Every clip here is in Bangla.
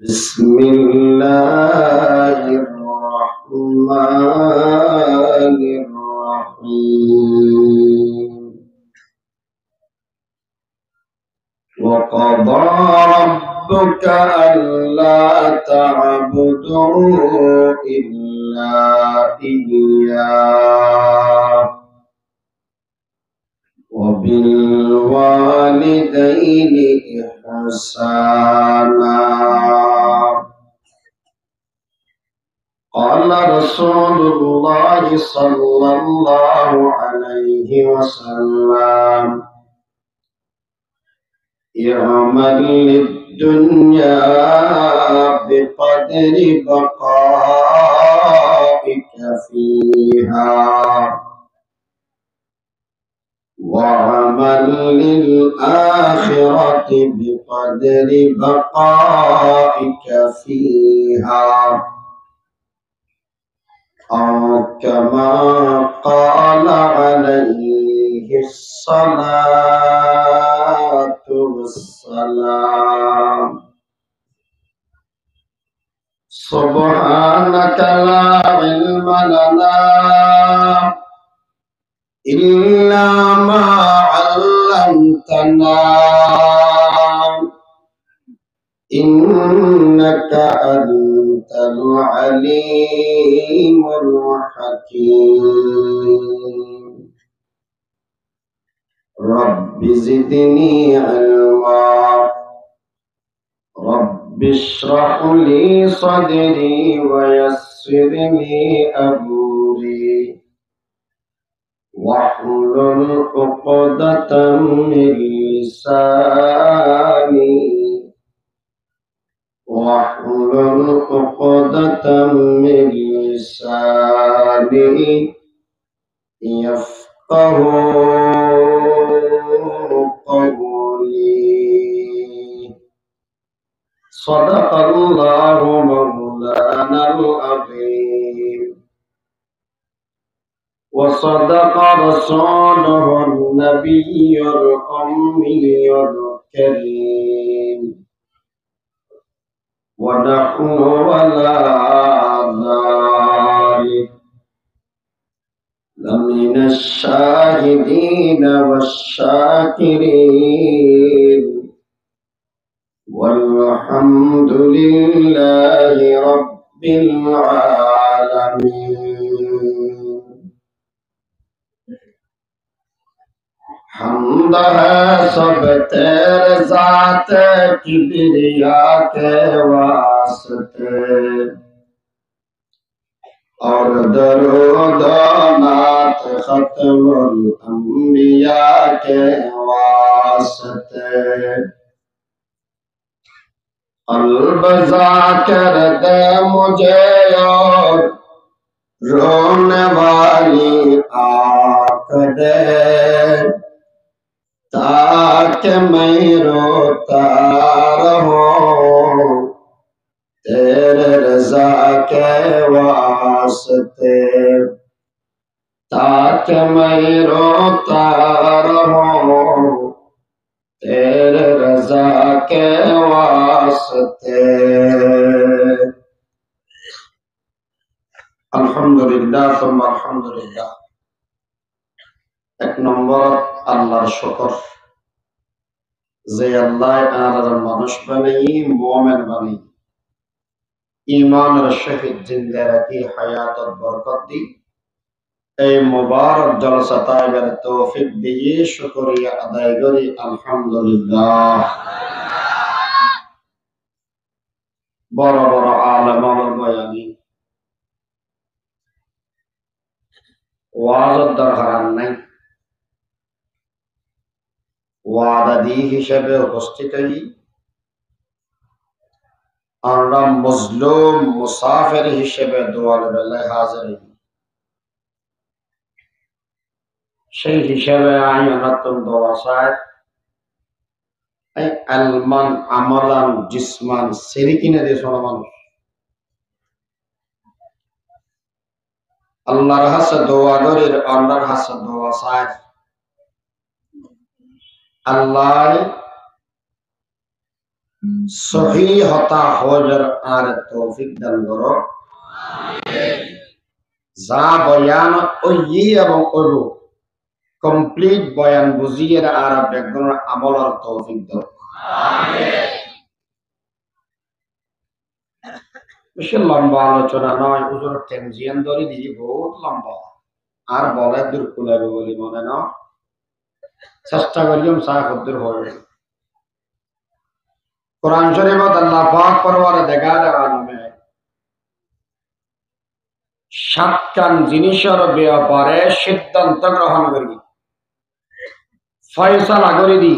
بسم الله الرحمن الرحيم وقضى ربك ألا تعبدوا إلا إياه وبالوالدين إحسانا. قال رسول الله صلى الله عليه وسلم اعمل للدنيا بقدر بقائك فيها وعمل للآخرة بقدر بقائك فيها أو كما قال عليه الصلاة والسلام. سبحانك لا علم لنا إلا ما علمتنا إنك أنت العليم الحكيم. رب زدني علما رب اشرح لي صدري ويسر لي أمري واحلل عقدة من لساني واحلل عقدة من لساني يفقه قولي. صدق الله مولانا العظيم وصدق رسوله النبي الأمي الكريم ونحن ولا ذلك لمن الشاهدين والشاكرين والحمد لله رب العالمين. حمد ہے سب تیرے ذات کبریا کے واسطے اور درود و نعت ختم الانبیاء کے واسطے. قلب ذاکر دے مجھے اور رونے والی آنکھ دے تاکہ میں روتا رہوں تیرے رضا کے واسطے تاکہ میں روتا رہوں تیرے رضا کے واسطے. আলহামদুলিল্লাহ সুম্মা আলহামদুলিল্লাহ। এক নম্বর আল্লাহর শুকর যে আল্লাহ আর মানুষ বানাই মুমিন বানাই ঈমানের সহিত জিন্দা রাখি হায়াতত বরকত দি এই মুবারক জলসা তাইবের তৌফিক দিয়ে শুকরিয়া আদায় করি আলহামদুলিল্লাহ। বড় বড় আলেম বয়ানি ওয়াজের দরকার নাই, ওয়াদাদি হিসেবে উপস্থিত হই আমরা মজলুম মুসাফির হিসেবে দোয়ার বেলায় হাজির হই। সেই হিসেবে আমি নতুন দোয়া চাই আলমান আমালান জিসমান সেরি কিনে দিয়ে শোনা মানুষ আল্লাহর হাসে দোয়া করির আল্লাহর হাসে দোয়া চাই আল্লাহ সহি হতা হজর আর তৌফিক দান করো। যা বয়ান ওই এবং ওরু কমপ্লিট বয়ান বুঝিয়ে আর বেগুনের আমলের তৌফিক দাও। বেশি লম্বা আলোচনা নয়, হুজুর টেনজিয়ান ধরে দিয়ে বহুত লম্বা আর বলে দূর কুলাবে বলি মনে না, চেষ্টা করিম চা কদ্দুর হবে। কোরআন শরীফত আল্লাহ পাক পরওয়ারে দেখা দেওয়া নামে সাতখান জিনিসের ব্যাপারে সিদ্ধান্ত গ্রহণ করি, ফয়সালা করে দি।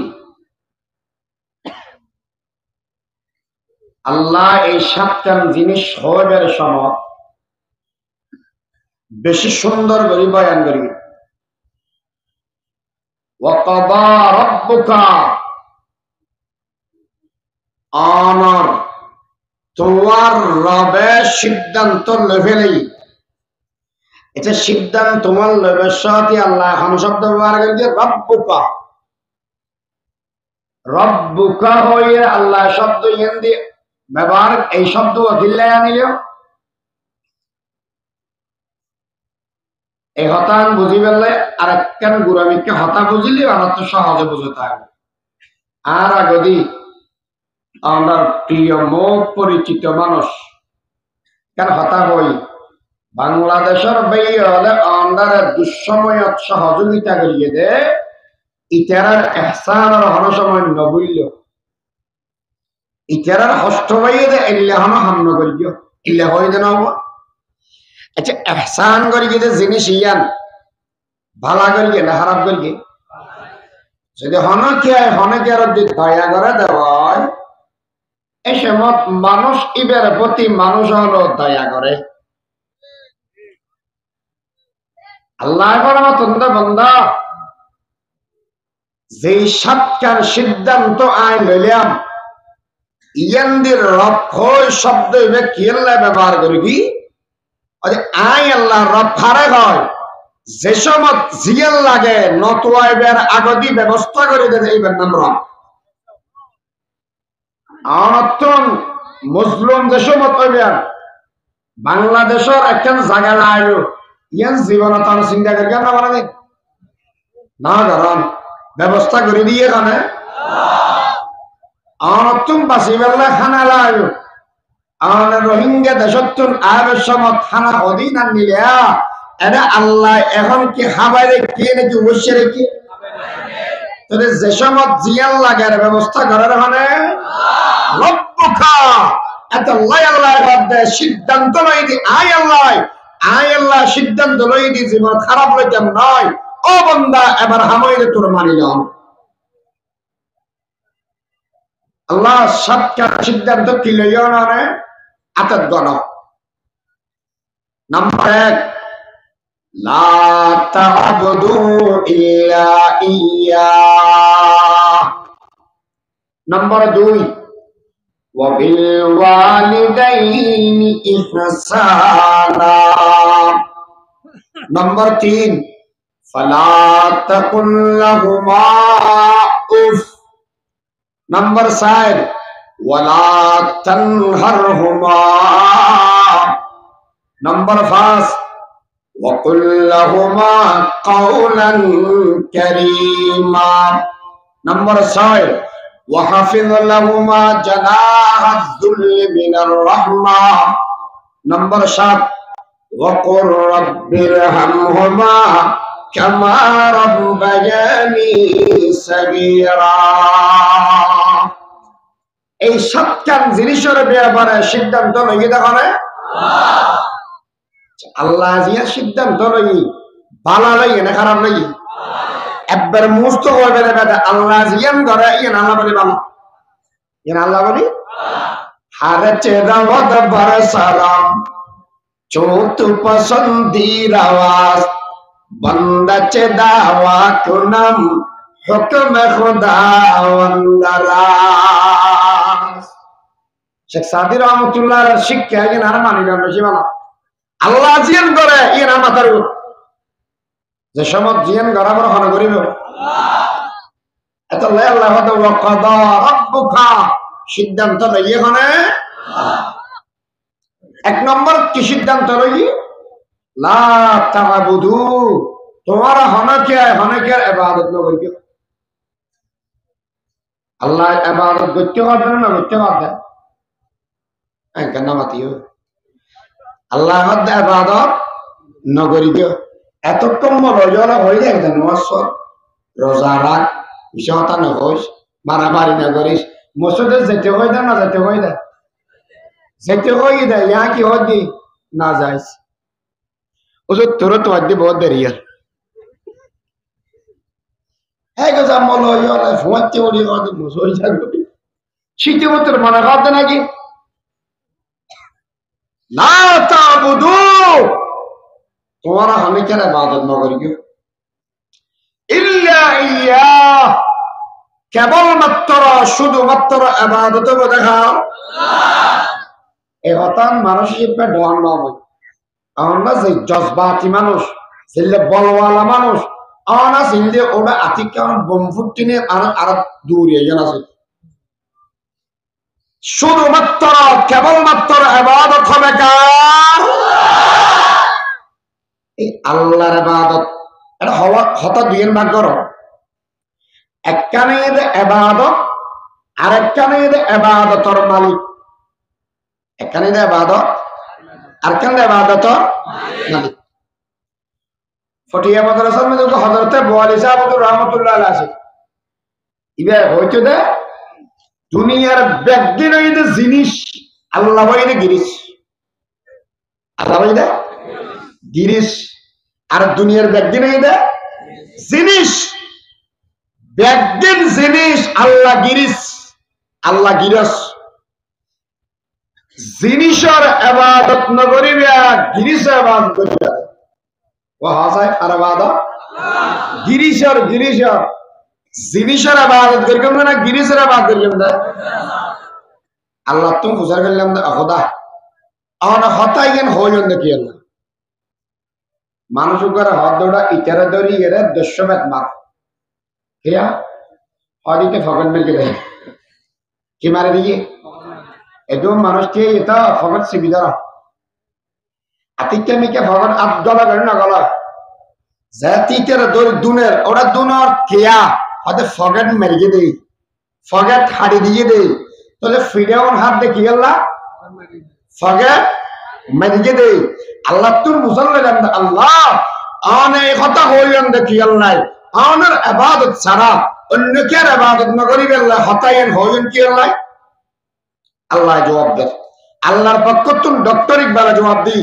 আল্লাহ এই সাতখান জিনিস হবের সময় বেশি সুন্দর করে বয়ান করি। ওয়াকাদা রাব্বুকা আমার তোমার রবে সিদ্ধান্ত লেভেলেই, এটা সিদ্ধান্ত তোমার লেভের সাথে আল্লাহ এখন শব্দ ব্যবহার করেছে রব্বুকা। রব্বুকা হয়ে আল্লাহ শব্দ হিন্দি ব্যবহার, এই শব্দ দিল্লাই আনিল এই হতান বুঝি পেলে আর একখান গুরামিকে হতা বুঝিলে আমার তো সহজে বুঝতে হবে। আর আগদি আমার প্রিয় মুখ পরিচিত মানুষ কেন হতা হই বাংলাদেশের বাইরে হলে আমরা দুঃসময়ত সহযোগিতা করিয়ে দে ইতারার এহসানের হন সময় নবুল্য ইতারার হস্ত বাইয়ে দে ইল্লা হন হামন করিও ইল্লা হই দেন হবো। আচ্ছা এহসান করিয়ে দে জিনিস ইয়ান ভালা করিয়ে না খারাপ করিয়ে যদি হনকে আর দয়া করে দেওয়ায় এই সময় মানুষ ইবের প্রতি মানুষ হলো দয়া করে। আল্লাহ বন্ধা যে সাতকার সিদ্ধান্ত আয় লইলাম ইয়ান্দির রক্ষ শব্দ কিল্লা ব্যবহার করবি আয় আল্লাহ রব ফারে হয় যে সময় জিয়াল লাগে নতুয়াইবের আগদি ব্যবস্থা করে দেবে এইবার নাম রব। আনতন মুসলিম যে সময় কইবেন বাংলাদেশের একখান জায়গা নাই ইয়ান জীবন তার চিন্তা করি না মানে না কারণ ব্যবস্থা করে দিয়ে কানে আনতুম বাসি বেলা খানা লাই আন রোহিঙ্গা দেশতুন আয়ের সময় খানা অধীন নিলে এটা আল্লাহ এখন কি হাবাইরে কে নাকি বসে রেখে তাহলে যে সময় জিয়াল লাগার ব্যবস্থা করার মানে রব্বুকা এত আল্লাহ সিদ্ধান্ত লই দি আয় আল্লাহ সিদ্ধান্ত লই দি জীবন খারাপ লইতাম নয় ও বান্দা এবার হামাইরে তোর মানিলাম। আল্লাহ সবটা সিদ্ধান্ত কি লইও না রে আতত গণ। নাম্বার 1 লা তা'বুদু ইল্লা ইয়্যাহ। নাম্বার 2 ওয়া বিল ওয়ালিদাইনি ইহসানা। নাম্বার 3 ফালা তাকুল লাহুমা উফ। নাম্বার 4 ওয়ালা তানহারহুমা। নাম্বার 5 ওয়াকুল লাহুমা কাওলান কারীমা। নাম্বার 6 ওয়াহফিজ লাহুমা জানাহায যুল্লি মিনার রাহমা। নাম্বার 7 ওয়াকুর রাব্বিরহামহুমা কামা রাব্বায়ানি সাগীরা। এই সাতখান জিনিসের ব্যাপারে সিদ্ধান্ত লইয়ে দেখে আল্লাহ জিয়া সিদ্ধান্ত লই ভালো লইয়ে না খারাপ লইয়ে একবার মুস্ত করবে না আল্লাহ জিয়ান ধরে ইয়েন আল্লাহ বলি ভালো ইয়েন আল্লাহ বলি হারে চেদাওয়াত বার সালাম চোত পসন্দির আওয়াজ বন্দা চেদাওয়া কুনাম হুকম খুদা ওয়ান্দারা। শেখ সাদি রহমতুল্লাহ শিক্ষা ইয়েন আর মানিলাম বেশি ভালো আল্লাহ জিয়ান করে ইয়েন আর মাথার যে সময় জিয়ান গড়াবার হন করিব এত আল্লাহ ওয়াকাদা রাব্বুকা সিদ্ধান্ত লই এখানে এক নম্বর কি সিদ্ধান্ত লই লা তা'বুদু তোমার হনকে ইবাদত না করিও আল্লাহ ইবাদত করতে পারবে না করতে পারবে কেন মাতিও আল্লাহ ইবাদত না করিও এতক্ষণ রোজা হয়ে যায় নামাজ রোজা রাখ বিষয়তা না হইস মারামারি না করিস মসজিদে যেতে হয় না যেতে হয় না যেতে হয় না ইয়া কি হদি না যাইস ওজো তোর তো আজ বহুত দেরি আর হ্যাঁ গো জামল ইয়া ফুয়াতে ওরি হদি মসজিদ যাবি শীতে মতর মনে করতে নাকি লা তা'বুদু তোমারা হনকের ইবাদত না করিও ইল্লা ইয়া কেবলমাত্র শুধুমাত্র ইবাদত দেখাও এই হতান মানুষ হিসেবে ডন নয় আমরা যে জজবাতি মানুষ ছেলে বলওয়ালা মানুষ আনা ছেলে ওরা আতিক কারণ বমফুট কিনে আর দূর এজন আছে শুধুমাত্র কেবলমাত্র ইবাদত হবে কার এই আল্লাহর ইবাদত এটা হতা দুইয়ের ভাগ করো একখানে ইবাদত আর একখানে ইবাদতর মালিক একখানে ইবাদত আর একখানে ইবাদতর মালিক ফটিয়া মাদ্রাসার মধ্যে হযরতে বোয়ালি সাহেব রহমাতুল্লাহ আলাইহি আছে ইবে হইতো দে দুনিয়ার ব্যক্তি নয় জিনিস আল্লাহ বাইরে গিরিস আল্লাহ বাইরে গিরিস আর দুনিয়ার ব্যক্তি নয় দে জিনিস ব্যক্তির জিনিস আল্লাহ গিরিস আল্লাহ গিরস জিনিসের ইবাদত না করিবে গিরিসের ইবাদত করিবে ও হাসায় আর ইবাদত গিরিসের জিনিসের ইবাদত করিবে না গিরিসের ইবাদত করিবে না আল্লাহ তো বুঝার গেলাম না খোদা আনা হতাই গেন হইন দেখি আল্লাহ মানুষ করে হদটা ইতারে ধরি এর 200 বেত মার কিয়া হদিতে ফকট মেরে দেয় কি মারে দিয়ে একদম মানুষকে এটা ফকট সুবিধা আতিকে মিকে ফকট আব্দুল্লাহ করে না গলা জাতিতের দুনের ওরা দুনর কিয়া হদে ফকট মেরে দেই ফকট হাড়ি দিয়ে দেই তাহলে ফিরাউন হাত দেখি আল্লাহ ফকট মেরে দেই আল্লাহ তুর মুসলমান আল্লাহ আনে কথা হইন দেখি আল্লাহ আনার ইবাদত ছাড়া অন্য কের ইবাদত না করিবে আল্লাহ হতায়েন হইন কি আল্লাহ আল্লাহ জবাব দেন আল্লাহর পক্ষ থেকে ডক্টর ইকবাল জবাব দি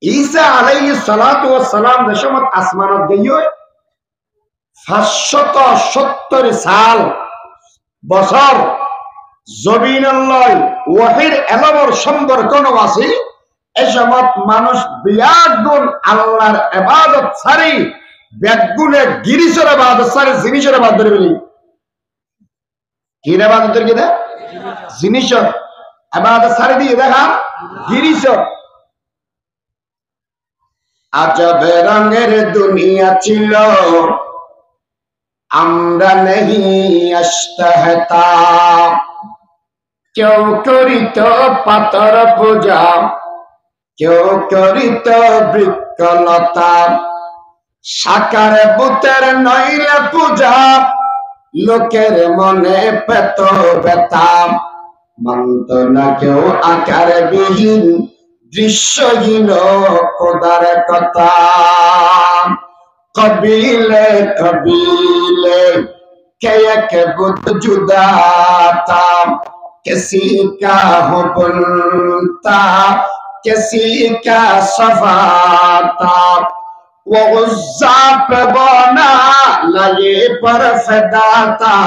ঈসা আলাইহিস সালাতু ওয়াস সালাম যশমত আসমানত গইও 570 সাল বছর জমিনাল্লাহ ওয়াহির এলমর সম্পর্ক আছে এই সমত মানুষ বিয়াগুন আল্লাহর ইবাদত ছাড়ি ব্যাগুনে গিরিশের ইবাদত ছাড়ি জিনিসের ইবাদত ধরে বলি কি ইবাদত ধরে কি দে জিনিসের ইবাদত ছাড়ি দিয়ে দেখা গিরিশের আজব রঙের দুনিয়া ছিল আমরা নেহি আস্তাহতা কেউ করিত পাথর পূজা কেউ করিত বৃক্ষলতা সাকার বুতের নইলে পূজা লোকের মনে পেত ব্যথা মানত না কেউ আকার বিহীন দৃশ্যহীন খোদার কথা কবিলে কবিলে কে এক বুত জুদা তা किसी का हो बुनता किसी का सफा था वो गुस्सा पे बना लगे पर फिदा था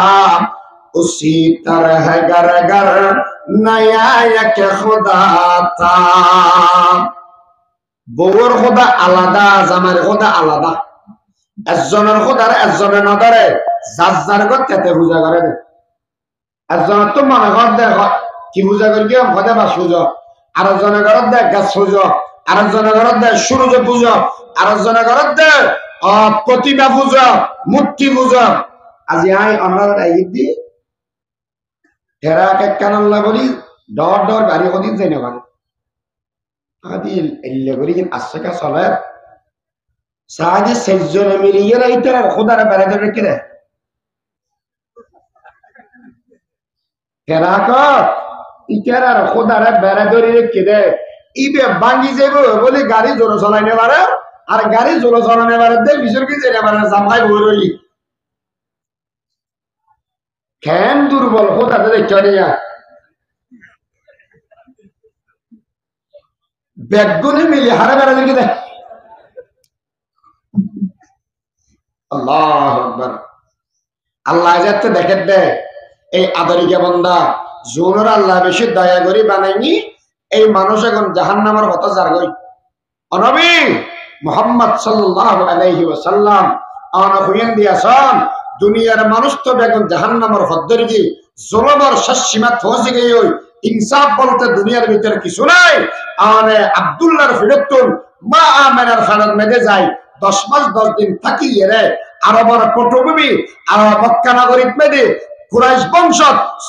उसी तरह घर घर नया एक खुदा था बोर खुदा आलादा जमार खुदा आलादा একজনের খুদার একজনের নদরে যার গতেতে পূজা করে একজন তো মনে কর দেখ কি পূজা করি হদে বা সুজো আরেকজনের ঘরত দেখ গাছ সুজো আরেকজনের ঘরত দেখ সূর্য পুজো আরেকজনের ঘরত দেখ প্রতিমা পুজো মূর্তি পুজো আজি আই আমরা ঈদ দি তেরাকে কানাল্লা বলি ডর ডর গাড়ি হদিন যাই না মানে আদি এল্লে করি আসকা চলে সাহায্যে সেজনে মিলিয়ে ইতারা খোদারা বেড়ে ধরে কিরে তেরাক ইতারা খোদারা বেড়ে ধরে কিরে ইবে ভাঙ্গি যাইব বলে গাড়ি জোরে চলাইনে পারে আর গাড়ি জোরে চলাইনে পারে দে বিজুর কি যেতে পারে জামাই বই রইলি কেন দুর্বল খোদাতে দেখতে নিয়া বেগুনে মিলি হারে বেড়ে দেখি দে আল্লাহ আকবার আল্লাহ যাতে দেখেন দে এই আদরিকা বান্দা জোনর আল্লাহ বেশি দয়া করি বানাইনি এই মানুষ এখন জাহান্নামের কথা জার গই নবী মুহাম্মদ সাল্লাল্লাহু আলাইহি ওয়াসাল্লাম আনা হুইন দিয়াছেন দুনিয়ার মানুষ তো বেগুন জাহান্নামের হদ্দরগি জুলুমের শেষ সীমা পৌঁছে গই ইনসাফ বলতে দুনিয়ার ভিতরে কিছু নাই আনে আব্দুল্লাহর ফিরতুন মা আমেনার ফারাদ মেদে যায় 10 মাস 10 দিন থাকি রে আরবের পটভূমি আর মক্কা নগরীত মেদে কুরাইশ বংশ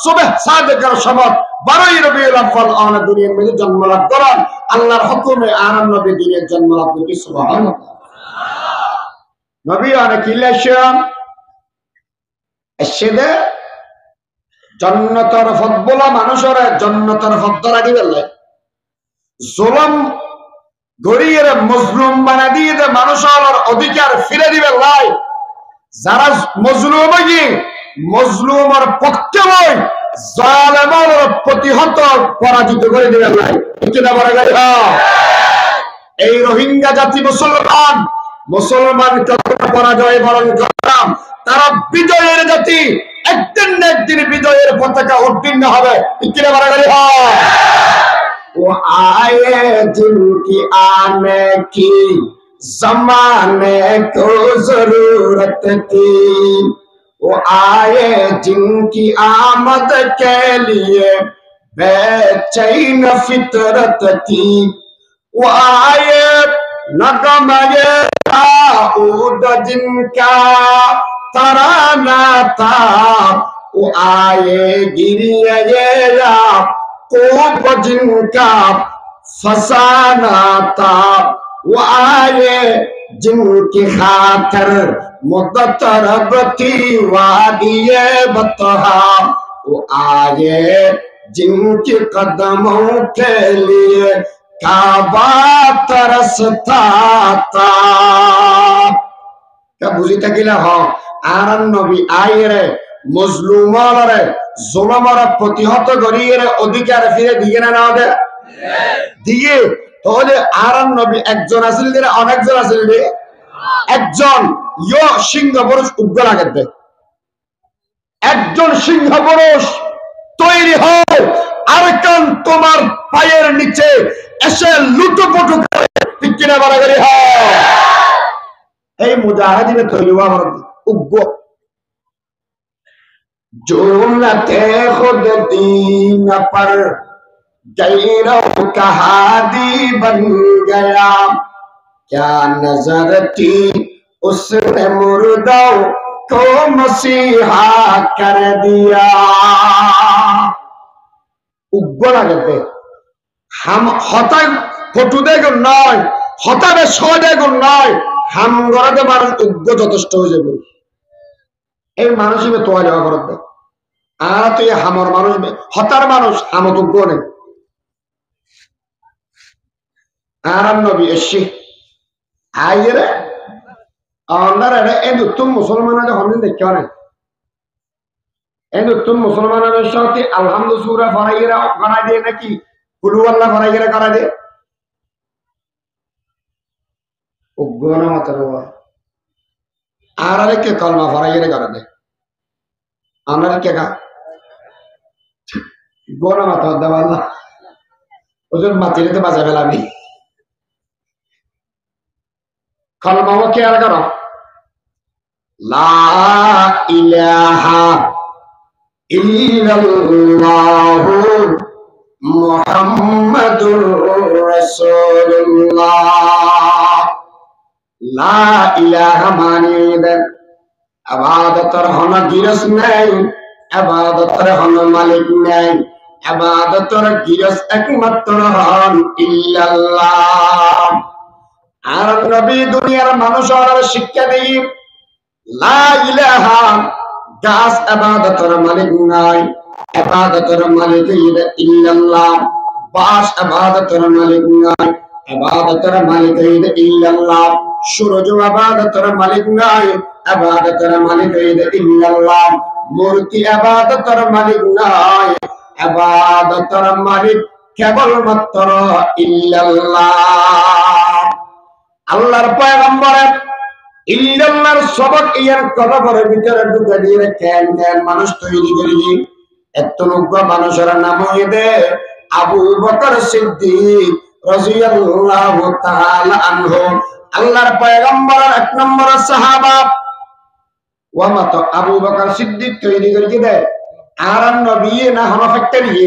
সুবহ সাদেকের সমত 12 রবিউল আউয়াল আনে দুনিয়ার মধ্যে জন্মলাভ করেন আল্লাহর হুকুমে আরাম নবী দুনিয়ার জন্মলাভ করি সুবহানাল্লাহ নবী অনেক ইলেকশন এসেদে জন্নতর ফদবলা মানুষের জন্নতর ফদ্দ লাগি বললে জুলুম গড়িয়ে মজলুম বানা দিয়ে মানুষের অধিকার ফিরে দিবে লাই যারা মজলুম কি মজলুমের পক্ষে নয় জালেমের প্রতিহত পরাজিত করে দিবে লাই এই রোহিঙ্গা জাতি মুসলমান পরাজয় বরণ করলাম তারা বিজয়ের জাতি একদিন না একদিন বিজয়ের পতাকা উত্তীর্ণ হবে वो आए जिनकी आने की जमाने को जरूरत थी वो आए जिनकी आमद के लिए बेचैन फितरत थी वो आए नगमे दाऊद जिनका तराना था वो आए गिरिए खूब जिनका फसाना था वो आए जिनकी खातर मुद्दतरब थी वादिये बतहा वो आए जिनके कदमों के लिए काबा तरसता था क्या बुझी तकिला हो आरन नबी आए रे মজলুমরে জুলুমের প্রতিহত করিয়ে অধিকার ফিরে দিয়ে না দে দিয়ে তাহলে আরাম নবী একজন আছিল না অনেকজন আছিল রে একজন ইয়ো সিংহ পুরুষ উগ্র লাগে দে একজন সিংহ পুরুষ তৈরি হয় আর কান তোমার পায়ের নিচে এসে লুটোপুটু করে ঠিক কিনা বাড়াগাড়ি হয় এই মুজাহিদিনে তৈরি হওয়ার উগ্র जो लते खुद दीन पर गैरों का हादी बन गया क्या नजर थी उसने मुर्दों को मसीहा कर दिया उग्र लगते हम हता फोटो देखो नय हता बे सो देखो नय हम गरते मानुष उग्र যথেষ্ট হয়ে যাবে এই মানুষ হিসেবে তোয়া যাওয়া করতে আর তুই হামর মানুষ হতার মানুষ হামতুজ্ঞ নেই আরাম নবী এসে আইরে অন্ধারে এই তুম মুসলমানদের হন্দিন দেখতে অনেক এই তুম মুসলমানের সাথে আলহামদুলিল্লাহ সূরা ফরাইরা করা দিয়ে নাকি কুলু আল্লাহ ফরাইরা করা দিয়ে উগ্র মাত্র আর আরেককে কলমা ফরাইরা করা দে আমরা কে কা গোনা মাথা দেওয়াল্লা ওজন মাতিলে তো বাজা ফেলাবি কলমাও কে আর করো লা ইলাহা ইল্লাল্লাহু মুহাম্মাদুর রাসূলুল্লাহ লা ইলাহা মানে ইবাদতের হনা গিরস নাই ইবাদতের হন মালিক নাই, ইবাদতের গিরস একমাত্র হন ইল্লাল্লাহ। আর নবী দুনিয়ার মানুষের শিক্ষা দেই লা ইলাহা, গাছ ইবাদতের মালিক নাই, ইবাদতের মালিক ইল্লাল্লাহ। বাস ইবাদতের মালিক নাই, ইবাদতের মালিক ইল্লাল্লাহ। সূরজ ইবাদতের মালিক নাই, ইবাদতের মালিক ইল্লাল্লাহ। মূর্তি ইবাদতের মালিক নাই, ইবাদতের মালিক কেবলমাত্র ইল্লাল্লাহ। আল্লাহর পয়গম্বর ইল্লাল্লাহর সবক ইয়ার কবরের ভিতরে ঢুকে দিয়ে কেন কেন মানুষ তৈরি করি। এত লোক মানুষের নাম হইবে আবু বকর সিদ্দিক রাদিয়াল্লাহু তাআলা আনহু, আল্লাহর পয়গম্বরের এক নম্বর সাহাবা। ওয়া মত আবু বকর সিদ্দিক তৈরি করে দেয় আর নবী না হন ফ্যাক্টরি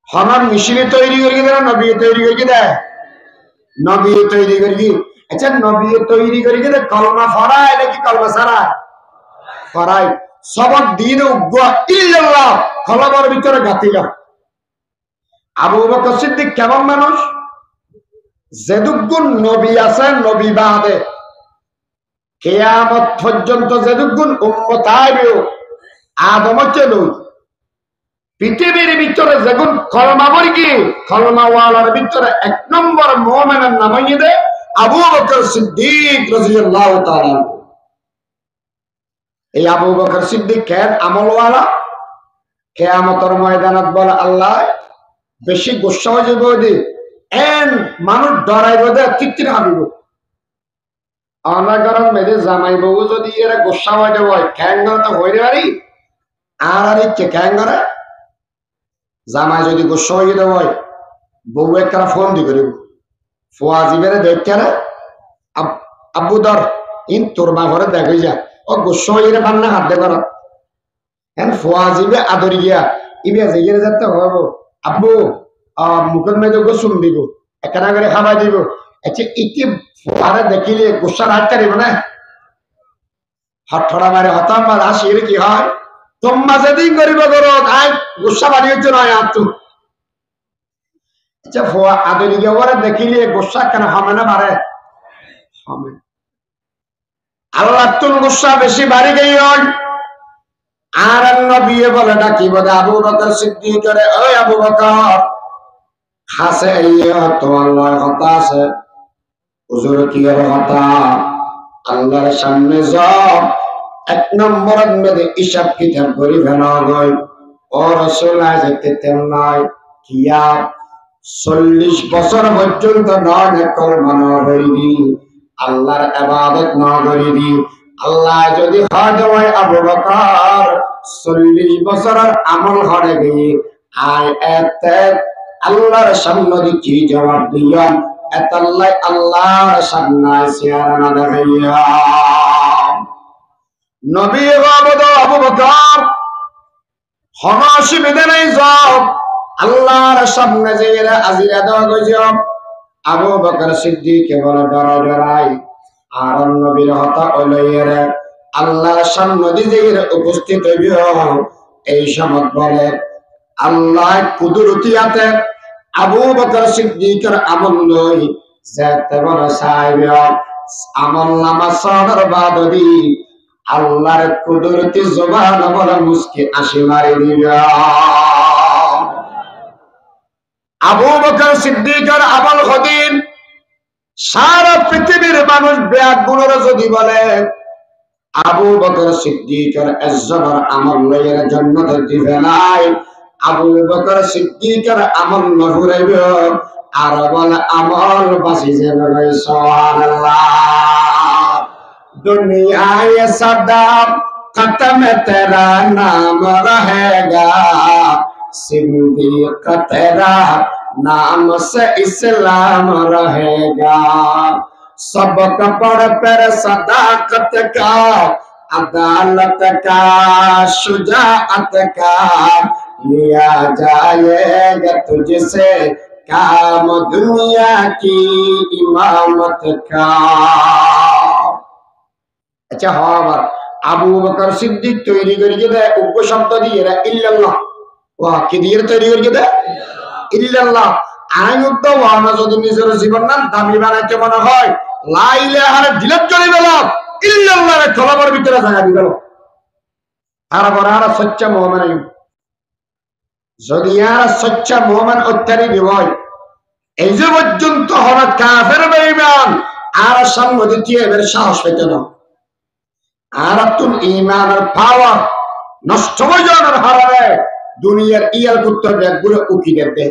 হন মেশিনে তৈরি করে দেয়, নবী তৈরি করে দেয়, নবী তৈরি করে। আচ্ছা নবী তৈরি করে দেয় কলমা ফরায় নাকি কলমা ছাড়া ফরাই? সবক দিন উগ্র ইল্লাল্লাহ কলমার ভিতরে গাতিল। আবু বকর সিদ্দিক কেমন মানুষ? যেদুগুণ নবী আছে নবী বাদে কিয়ামত পর্যন্ত যেদুগুণ উম্মত আইবে আদম চলো পৃথিবীর ভিতরে যেগুন কলমা বর্গী কলমাওয়ালার ভিতরে এক নম্বর মুমিনের নাম হইবে আবু বকর সিদ্দিক রাদিয়াল্লাহু তাআলা। এই আবু বকর সিদ্দিক কেন আমলওয়ালা? কিয়ামতের ময়দানত বলে আল্লাহ বেশি গুসা হয়ে যাবে ওদি এন মানুষ ডরাইব দে তিত্তির হাবিব অনাগরম মেরে জামাই বউ যদি এরা গুসা হয়ে যাবে খ্যাঙ্গর তো হইতে পারি আর ইচ্ছে খ্যাঙ্গরে জামাই যদি গুসা হয়ে যেতে হয় বউ একটা ফোন দি করিব ফোয়া জিবেরে দেখতে না আব্বু ধর ইন তোর মা ঘরে দেখে যা ও গুসা হয়ে বান্না হাত দে কর হ্যাঁ ফোয়া জিবে আদরি গিয়া ইবে যেগেরে যেতে হব আব্বু মুখের মেয়ে গোসুম দিব একখানা করে খাবার দিব। আচ্ছা ইতি ফোয়ারে দেখিলে গুসার হাত কারিব না হঠড়া মারে হতাম বা আসির কি হয় তোমা যেদিন করিব করো আই গুসা বাড়ি হচ্ছে নয় আর তু। আচ্ছা ফোয়া আদরি গিয়ে ওরা দেখিলে গুসা কেন হবে না বাড়ে হবে। আল্লাহ তুল গুসা বেশি বাড়ি গই আর নবী বলে ডাকি বলে আবু বকর সিদ্দিক করে ওই আবু বকর হাসে তোমার লয় কথা আছে হুজুর কি কথা? আল্লাহর সামনে যাও এক নম্বর মেয়েদের হিসাব কিতাব করি ফেলা গয় ও রাসূল যেতে নয় কিয়া 40 বছর পর্যন্ত নয় কলমা না করিবি আল্লাহর ইবাদত না করিবি। আল্লাহ যদি হয় আবু বকর 40 বছরের আমল করে গিয়ে আয় এতে আল্লাহর সামনে কি জবাব দিয়া এত আল্লাহর সামনে চেহারা দেখাইয়া নবী আবু বকর অসুবিধা নেই যাও আল্লাহর সামনে যে আজিরা দেওয়া গেছে। আবু বকর সিদ্দিক বলে ডরাই আর নবীর হতা ওলাইয়েরা আল্লাহর সামনে যে উপস্থিত হইব এই সময় বলে আল্লাহ কুদরতিয়াতে আবু বকর সিদ্দিকের আমল লই যেতে বড় সাহেব আমল নামা সদর বাদী আল্লাহর কুদরতি জবান বলে মুস্কি আসি মারি দিবা। আবু বকর সিদ্দিকের আমল হদিন সারা পৃথিবীর মানুষ ব্যাগ গুণর যদি বলে আবু বকর সিদ্দিকের একজনের আমল লইয়ের জান্নাতে দিবে নাই আবু বকর সিদ্দিকের আমল নহুরাইব আর বলে আমল বাঁচি যাবে সুবহানাল্লাহ। दुनिया सदा खत्म तेरा नाम रहेगा सिद्दीक तेरा नाम से इस्लाम रहेगा सबक पढ़ पर सदाकत का अदालत का शुजाअत का लिया जाएगा तुझसे काम दुनिया की इमामत का। अच्छा हाँ আবু বকর সিদ্দিক তৈরি করিয়ে দেয় উগ্র শব্দ দিয়ে এরা ইল্লাল্লাহ ওয়া কি দিয়ে তৈরি করিয়ে দেয় ইল্লাল্লাহ। আইনুদ্দ ওয়ানা যদি নিজের জীবন নাম দামি বানাইতে মনে হয় লা ইলাহা ডিলিট করে দিলাম ইল্লাল্লাহর কলমের ভিতরে জায়গা দিল আর বড় সচ্চা মুমিন যদি আর সচ্চা মুমিন উত্তরি হয় এই যে পর্যন্ত হলো কাফের বেঈমান আর সামনে দিয়ে এর সাহস পেতে না আর তুম ঈমানের পাওয়ার নষ্ট হয়ে যাওয়ার হারে দুনিয়ার ইয়াল করতে ব্যাগগুলো উকি দেবে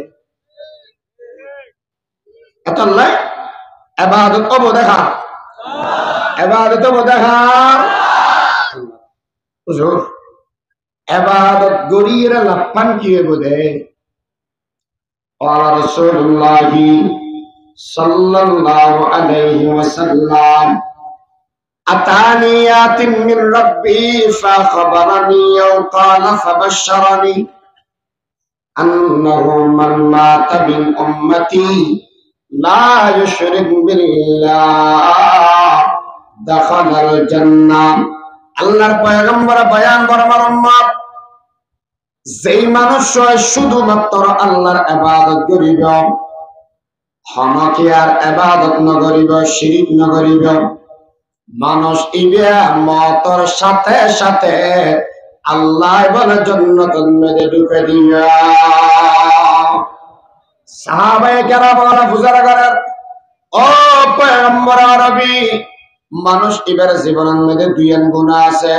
এত নাই ইবাদত অব দেখা ইবাদত অব দেখা হুজুর ইবাদত গরিরা লাপান কি বলে আর রাসূলুল্লাহ সাল্লাল্লাহু আলাইহি ওয়াসাল্লাম আতানি আতিন মিন রাব্বি ফাখবারানি ওয়া ক্বালা ফাবাশশারানি আন্নাহু মান মাতা মিন উম্মতি লা ইউশরিক বিল্লাহ দাখালাল জান্নাহ। আল্লাহর পয়গম্বর বয়ান করে আমার উম্মত যেই মানুষ শুধুমাত্র আল্লাহর ইবাদত করিব হনকে আর ইবাদত ন করিব শিরক ন করিব মানুষ ইবে মতর সাথে সাথে আল্লাহ বলে জান্নাতের মধ্যে ঢুকে দিবা। সাহাবায়ে কেরাম বলা বুঝারা করেন ও পয়গম্বর আরবি মানুষ এবারে জীবনের মধ্যে দুইয়ান গুনাহ আছে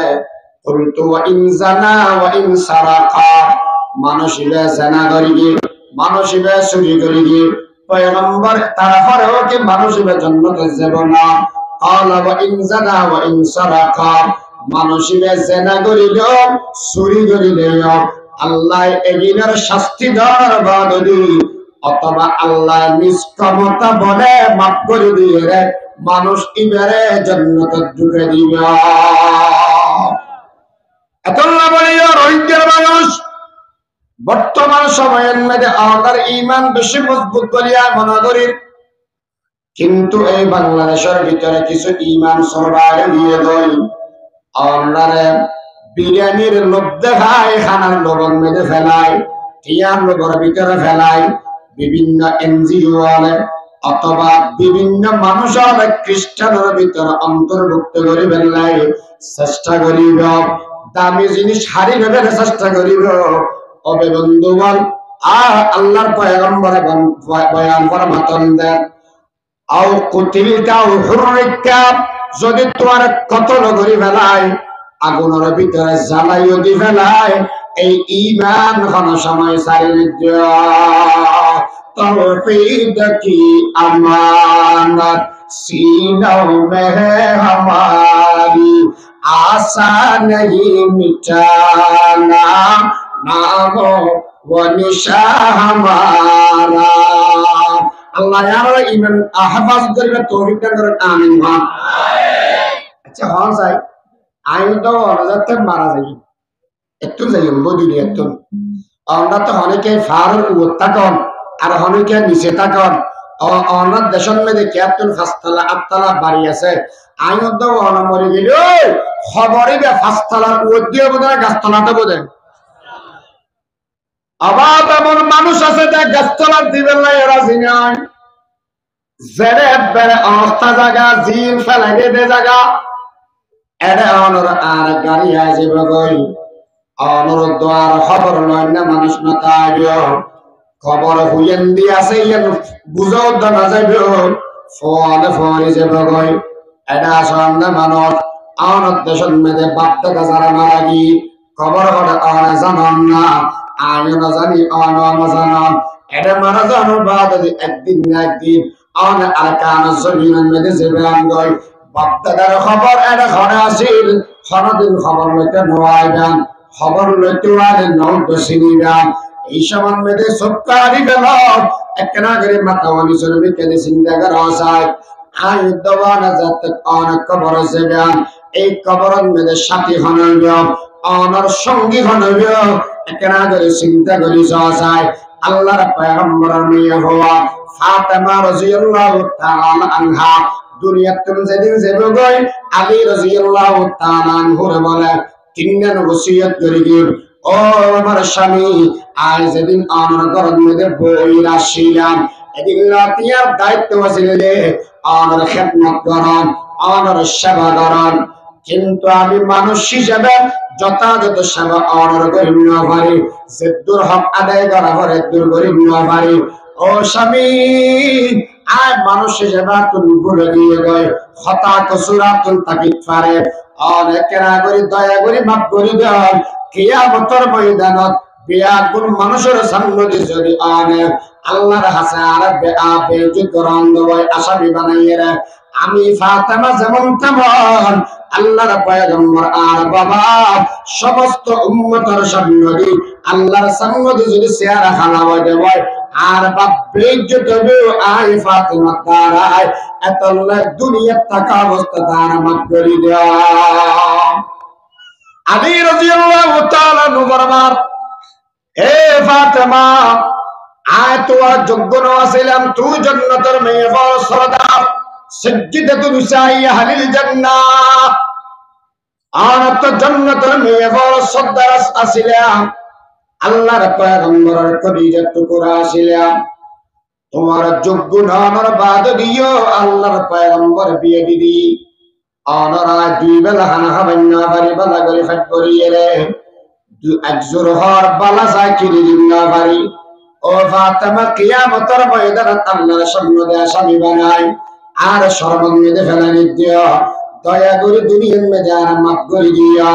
কুলতু ওয়া ইন জানা ওয়া ইন সারাকা মানুষ ইবে জানা করিগে মানুষ ইবে চুরি করিগে পয়গম্বর তারপরেও কি মানুষ ইবে জান্নাতে যাবে না ক্বালা ওয়া ইন জানা ওয়া ইন সারাকা মানুষ ইবে জানা করিলেও চুরি করিলেও আল্লাহ এগিনার শাস্তি দেওয়ার বাদী অথবা আল্লাহ নিজ ক্ষমতা বলে মাফ করে দিয়ে মানুষ ইবারে জান্নাতে ঢুকে দিবে। এতলা বলিও রোহিঙ্গার মানুষ বর্তমান সময়ের মধ্যে আমাদের ঈমান বেশি মজবুত বলিয়া মনে করি কিন্তু এই বাংলাদেশের ভিতরে কিছু ঈমান সরবারে দিয়ে দেয় আমরা বিরিয়ানির লোভ দেখায় খানার লোভের মধ্যে ফেলায় টিয়ার লোভের ভিতরে ফেলায় বিভিন্ন এনজিও অথবা বিভিন্ন মানুষ খ্রিস্টানের ভিতরে অন্তর্ভুক্ত করে ফেললাই চেষ্টা করিব দামি জিনিস হারি ভেবে চেষ্টা করিব অবে বন্ধুগণ আর আল্লাহর পয়গম্বর বয়ান ফরমাতন দেন আও কুতিলতা আও হুররিকা যদি তোমার কতল করি ফেলায় আগুনের ভিতরে জ্বালাইও দি ফেলায় এই ঈমান কোন সময় ছাড়িয়ে দিও तौहीद की अमानत सीनों में है हमारी आशा नहीं मिटाना नामो वो निशा हमारा अल्लाह यार ईमान हिफाजत करबे तौहीद करें आमीन। अच्छा हाँ साहब आयु तो औरत मारा जाए একটু যাই বদুলি একটু আমরা তো অনেকে ফারুক উত্তাকন আর অনেকে নিচে তাকন অনার দেশের মধ্যে ক্যাপ্টেন ফাস্তালা আটতলা বাড়ি আছে আইন তো অনা মরে গেল খবরই বে ফাস্তালার উদ্যোগ বোধহয় গাছতলাতে বোধ আবার এমন মানুষ আছে যে গাছতলার দিবেন না এরা জিনায় জেরে বেড়ে অবস্থা জায়গা জিন ফেলাই দে জায়গা এরে অনর আর গাড়ি আসিব গই অনুরোধ দ্বার খবর নয় না মানুষ না তাইও খবর হুইয়েন দি আছে ইয়ান বুঝাও না যাইব ফোন ফোন যাব গই এটা সন্ধ্যা মানুষ আনত দেশের মধ্যে বাপটা যারা মারা গি খবর করে আনা জানান না আমি না জানি আনা না জানান এটা মারা জানো বাদ একদিন না একদিন আনা আর কান জমিনের মধ্যে যাবেন গই বাপদাদার খবর এটা ঘরে আসিল খরদিন খবর লইতে নয়াইবেন খবর লইতে আরে নৌ দশিনিরাম এই সমান মেদে সবকারি গেল একনা করে মাতাওয়ানি সরবি কেদে চিন্তা করা যায় আই দওয়ানা যাতে অনেক কবর যাবেন এই কবরের মেদে সাথী হনব অনর সঙ্গী হনব একনা করে চিন্তা করি যাওয়া যায় আল্লাহর পয়গম্বর মেয়ে হওয়া ফাতেমা রাদিয়াল্লাহু তাআলা আনহা দুনিয়াতে যেদিন যাবে গই আলী রাদিয়াল্লাহু তাআলা আনহু বলে তিনজন ওসিয়ত করে গিয়ে ও আমার স্বামী আজ যেদিন আমার ঘরের মধ্যে বই রাশিলাম এদিন রাতিয়ার দায়িত্ব আছে আমার খেদমত করেন আমার সেবা করেন কিন্তু আমি মানুষ হিসেবে যথাযথ সেবা অনার করি না পারি যে দূর হক আদায় করা করে দূর করি না পারি ও স্বামী আয় মানুষ হিসেবে তুমি ভুলে গিয়ে গয় হতা কসুরা তুমি তাকে পারে অনেকের আগরি দয়া করি মাফ করি দেন কিয়ামতের ময়দানত বিয়াগুন মানুষের সামনে যদি আনে আল্লাহর হাসে আর বেজুত রন্ধবয় আসামি বানাইয়ে রে আমি ফাতেমা যেমন তেমন আল্লাহর পয়গম্বর আর বাবা সমস্ত উম্মতের সামনে আল্লাহর সামনে যদি চেহারা খানা বইতে হয় আর বাপ বেজুত হবে আই ফাতেমা তারাই এত দুনিয়ার টাকা অবস্থা তার মাফ করে দেওয়া আলী রাদিয়াল্লাহু তাআলা নুবরবার হে ফাতেমা আয় তোমার যোগ্য নছিলাম তুই জান্নাতের মেয়ে বড় সরদার সাজ্জিদাতুল নিসাইয়া আহলিল জান্নাহ আর তো জান্নাতের মেয়ে বড় সরদার আছিলাম আল্লাহর পয়গম্বরের কলিজার টুকরা আছিলাম তোমার যোগ্য নামের বাদ দিও আল্লাহর পয়গম্বর বিয়ে দিদি অনরা দুই বেলা খানা খাবেন না বাড়ি বেলা করে ফেট করিয়ে রে একজোর হর বালা চাকরি দিন না বাড়ি ও ফাতেমা কিয়ামতের ময়দানে আল্লাহর সামনে দেয়া স্বামী বানাই আর সর্বঙ্গীতে ফেলানি দিও দয়া করে দুনিয়ার মধ্যে আর মাফ করে দিও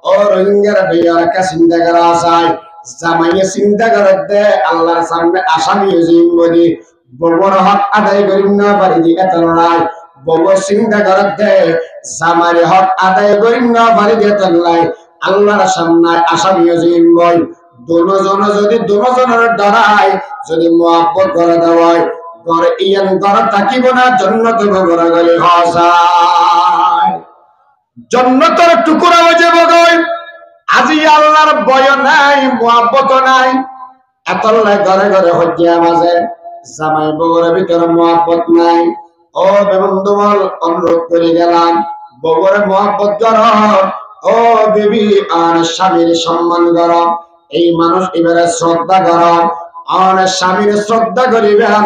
ও রোহিঙ্গার ভাইয়ার কা চিন্তা করা চাই জামাইয়ে চিন্তা করে দে আল্লাহর সামনে আসামি হইম বলি বড় হক আদায় করি না পারি দি এত লড়াই বড় চিন্তা করে দে জামাইর হক আদায় করি না পারি দি এত লড়াই আল্লাহর সামনে আসামি হইম বল দুজন যদি দুজনের দ্বারাই যদি মুআব্বত করে দেওয়ায় ঘরে ইয়ান ঘরে থাকিব না জান্নাতে ঘরে গলে হাসায় জান্নাতের টুকরা হয়ে যাবে গই আজি আল্লাহর ভয় নাই মুআব্বত নাই এতলাই ঘরে ঘরে হজ্জা মাঝে জামাই বউর ভিতরে মুআব্বত নাই ও বেবন্ধুমল অনুরোধ করে গেলাম বউর মুআব্বত করো ও বিবি আর স্বামীর সম্মান করো এই মানুষ এবারে শ্রদ্ধা করো আর স্বামীর শ্রদ্ধা করিবেন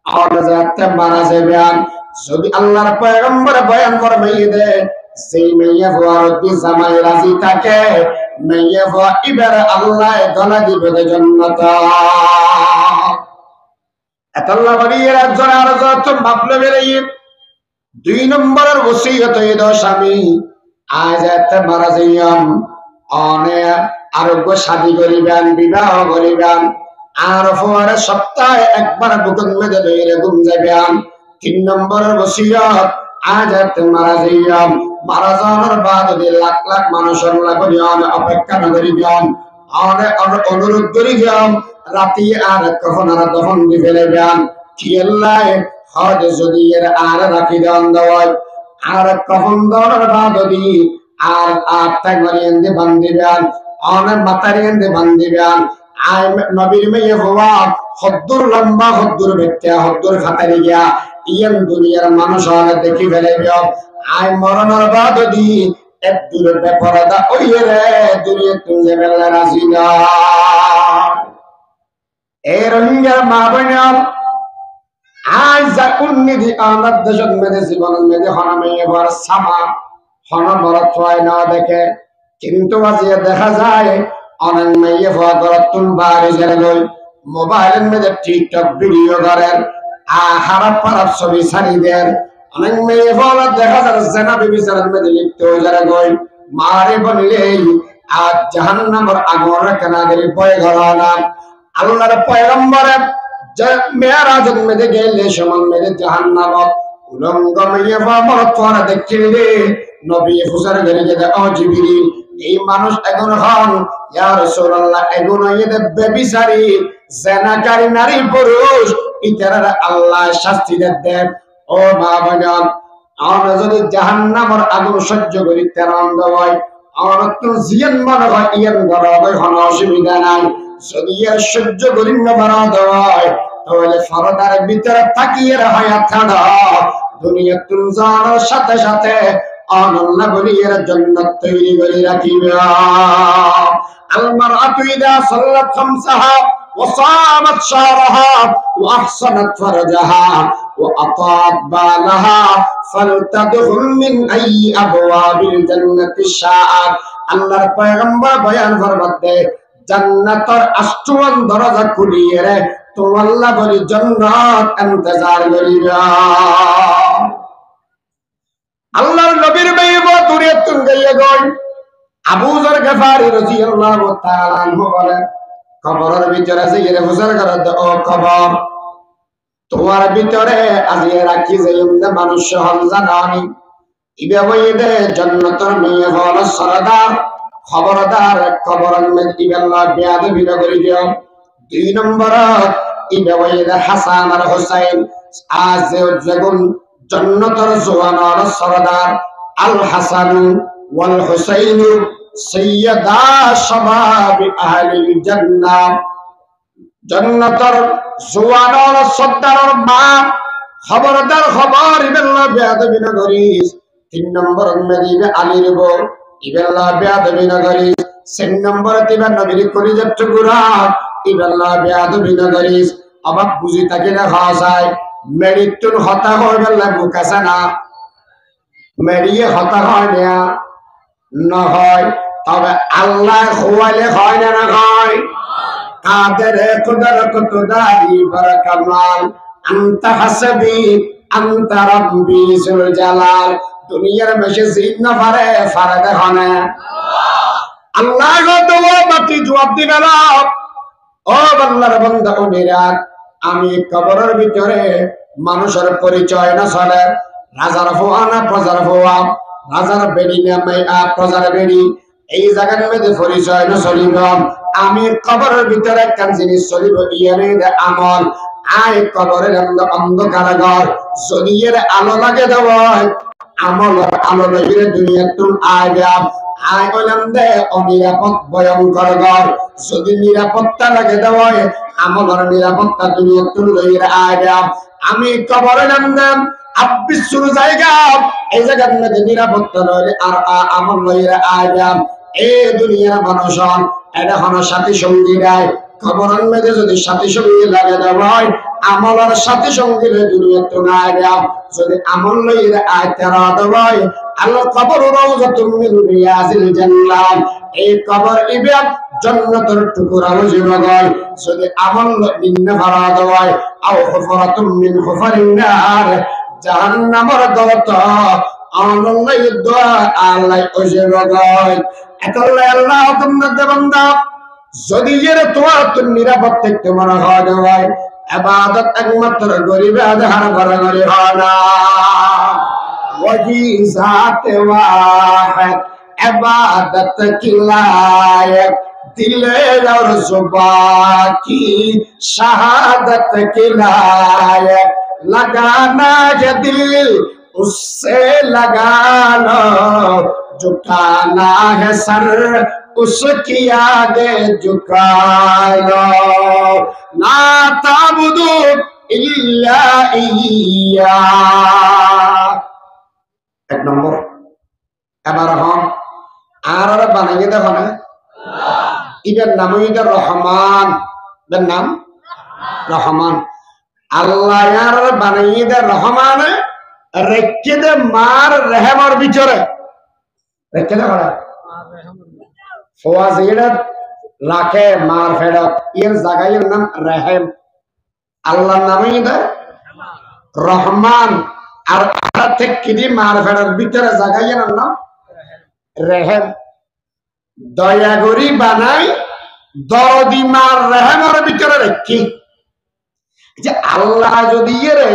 আর যাতে মারা যাবেন যদি আল্লাহর পয়গম্বর বয়ান ফরমাইয়ে দে সেই মেয়ে ভুয়ারতি জামাই রাজি থাকে মেয়ে ভুয়া এবারে আল্লাহ গলা দিবে জান্নাত এতাল্লাহ বাড়ির একজন আর যত মাপলে বেরিয়ে দুই নম্বরের ওসিয়ত এই দো স্বামী আজ এতে মারা যাইয়াম অনেক আরোগ্য শাদী করিবেন বিবাহ করিবেন আর পরে সপ্তাহে একবার বুকুন মেদে লইরে ঘুম যাবেন তিন নম্বরের ওসিয়ত আজ এতে মারা যাইয়াম মারা যাওয়ার বাদ লাখ লাখ মানুষের লাগি অপেক্ষা করিবেন অনেক অনুরোধ করিবেন রাতি আর কখন আর দহন দি ফেলেবেন কি আল্লাহ হজ যদি এর আর রাখি দেন দেওয়ায় আর কখন দনের বাদ দি আর আটটা গরিয়েন্দে বান্ধিবেন অনেক মাতারিয়েন্দে বান্ধিবেন আয় নবীর মেয়ে হওয়া হদ্দুর লম্বা হদ্দুর ব্যক্তি হদ্দুর খাতারি গিয়া ইয়ান দুনিয়ার মানুষ হলে দেখি ফেলেবে আয় মরণের বাদ দি এক দূরে বেপরদা ওই রে দূরে তুমি বেলা রাজি না এই রোহিঙ্গার মা বোন আজ যা উন্নতি আমার দেশের মেয়েদের জীবনের মেয়েদের হনামেয়ে বর সামা হন বড় ছয় না দেখে কিন্তু আজকে দেখা যায় অনেক মেয়ে হওয়া গরতুন বাড়ি গেলে গই মোবাইলের মেয়েদের টিকটক ভিডিও করেন খারাপ খারাপ ছবি ছাড়ি দেন অনেক মেয়ে হওয়া দেখা যায় জেনা বিবিচারের মেয়েদের লিপ্ত হয়ে যারা গই মারে বললেই আজ জাহান্নামের আগুন কেনাগের ভয় ঘরা না আল্লাহর পয়গম্বরের মেয়ারাজের মেয়েদের গেলে সমান মেয়েদের জাহান্নামত উলঙ্গ মেয়ে হওয়া তোরা দেখছিলি নবী হুসার ঘরে যেতে অজিবিরি এই মানুষ এখন হন ইয়া রাসূলুল্লাহ এখন এদের বেবিচারী জেনাকারী নারী পুরুষ ইতারা আল্লাহ শাস্তি দেন ও মা বোন আমরা যদি জাহান্নামের আগুন সহ্য করি তেরন্দ হয় আমরা তো জিয়ান মনে হয় ইয়ান ধরা হয় কোনো অসুবিধা নাই যদি এর সহ্য করি না বাড়া দেওয়ায় তাহলে ফরদার ভিতরে তাকিয়ে হায়াত ছাড়া দুনিয়াতুন যাওয়ার সাথে সাথে আল্লাহ বলি এর জান্নাত তৈরি করে রাখিবা আল মারআতু ইদা সাল্লাত খামসাহা ওয়া সামাত শাহরাহা ওয়া আহসানাত ফারজাহা ওয়া আতাত বালাহা ফালতাদখুল মিন আইয়ি আবওয়াবিল জান্নাতি শাআত আল্লাহর পয়গম্বর বয়ান ফরমাতে জান্নাতের আষ্টমান দরজা খুলিয়ে রে তো আল্লাহ বলি জান্নাত ইন্তজার করিবা আল্লাহর নবীর মেয়ে দুনিয়াতুন গাইয়া গই আবু যর গফারি রাদিয়াল্লাহু তাআলা আনহু বলেন কবরের ভিতরে যাইরে হুজুর করে ও কবর তোমার ভিতরে আজিয়ে রাখি যাইন্দা মানুষ হল জানানি ইবে বইদে জান্নাতের মেয়ে হল সরদার খবরদার কবরের মধ্যে ইবেল্লাহ বেয়াদবি করি দিও দুই নম্বর ইবে বইদে হাসান আর হুসাইন আজ যেগুন জান্নাতের জওয়ান আর সরদার আল হাসান ওয়াল হুসাইন সাইয়্যিদা শাবাবি আহলিল জান্নাহ জান্নাতের জওয়ান আর সরদার মা খবরদার খবর ইবেল্লাহ বেয়াদবি করিস তিন নম্বর মেদিবে আলীর বউ ইবেল্লাহ বেয়াদবি করিস চার নম্বর তিবা নবীর কলিজার টুকরা ইবেল্লাহ বেয়াদবি করিস অবাক বুঝি তাকে না খাওয়া যায় মেরিতুন হতা হয় বেল্লা মুকাছে না মেরিয়ে হতা হয় না নহয় তবে আল্লাহ খোয়াইলে হয় না না হয় কাদের কুদর কুতদারি বরকামাল আনতা হাসবি আনতা রাব্বি যুল জালাল দুনিয়ার মেশে জিন না পারে ফারে দেখো না আল্লাহ গো তো বাকি জবাব দিবে না ও আল্লাহর বান্দা ও নিরাত আমি কবরের ভিতরে মানুষের পরিচয় না চলে রাজার ফুয়া না প্রজার ফুয়া রাজার বেড়ি না প্রজার বেড়ি এই জায়গার মধ্যে পরিচয় না চলিব আমি কবরের ভিতরে একখান জিনিস চলিব ইয়ারে আমল আয় কবরের অন্ধকার ঘর যদি এর আলো লাগে দেওয়ায় আমল আলো লাগে দুনিয়ার তুম আয় ব্যাপ আয় বললাম দে অনিরাপদ ভয়ঙ্কর ঘর যদি নিরাপত্তা লাগে দেওয়ায় আমলের নিরাপত্তা দুনিয়ার তুম লইয়ের আয় ব্যাপ আমি কবরে নাম আব্বিসুর জায়গা এই জায়গার মধ্যে নিরাপত্তা রইলে আর আমল লইয়ের আয় ব্যাপ এই দুনিয়ার মানুষ এটা হলো সাথী সঙ্গী নাই খবরের মধ্যে যদি সাথী সঙ্গী লাগে দেওয়ায় আমলের সাথী সঙ্গী দুনিয়া তো নাই দেওয়া যদি আমল লইয়ের আয় তেরা দেওয়ায় আল্লাহ কবর রাউযাতুম মিন রিয়াজিল জান্নাহ এই কবর ইবে জান্নাতের টুকরা হইব গয় যদি আমল নিন্না ভরা দেওয়ায় আও হুফরাতুম মিন হুফারিন নার জাহান্নামের গর্ত আমল দোয়া আল্লাহ হইব গয় এতলাই আল্লাহ তোমাদের বান্দা যদি এর তোমার তো নিরাপদ থাকতে মনে হয় ইবাদত একমাত্র গরিব আধার ভরা গরি হয় না ওয়াহি জাতে ওয়াহিদ ইবাদত কি লায়ক দিলে और जुबान की शहादत की लायक लगाना है दिल उससे लगा लो झुकाना है सर उसकी आगे झुका लो ना ताबुदु इल्ला इय्या एक नंबर এবার হন আর বানাইয়ে দেখো না এটার নাম হইল রহমান এর নাম রহমান আল্লাহ আর বানাইয়ে দে রহমান রেখে দে মার রেহমার ভিতরে রেখে দে করা ফওয়াজিরা লাখে মার ফেরত এর জায়গার নাম রহিম আল্লাহর নামই দে রহমান আর আল্লাহ থেকে দি মার ফেরত ভিতরে জায়গার নাম রহিম দয়া করি বানাই দরদি মার রহমের ভিতরে রেখি যে আল্লাহ যদি এরে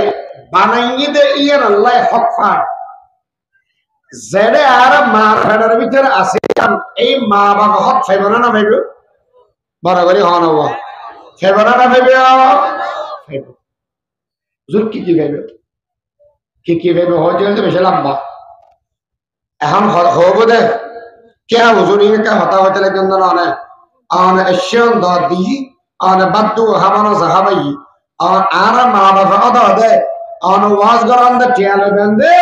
বানাইয়ে দে ইয়ার আল্লাহ হক পায় জেরে আর মার ফেরার ভিতরে আছে এই মা বাবা হক পাইব না পাইব বরাবরই হন হব পাইব না পাইব পাইব হুজুর কি পাইব কি পাইব হয়তো বেশি লম্বা এখন হব দে क्या हुजूरी का होता होता लेकिन ना ना आन एशियन दादी आन बद्दू हमारा सहाबाई और आरा माँ बाप अदा दे অন ওয়াজ গরান দে টিয়ালে বেন্দে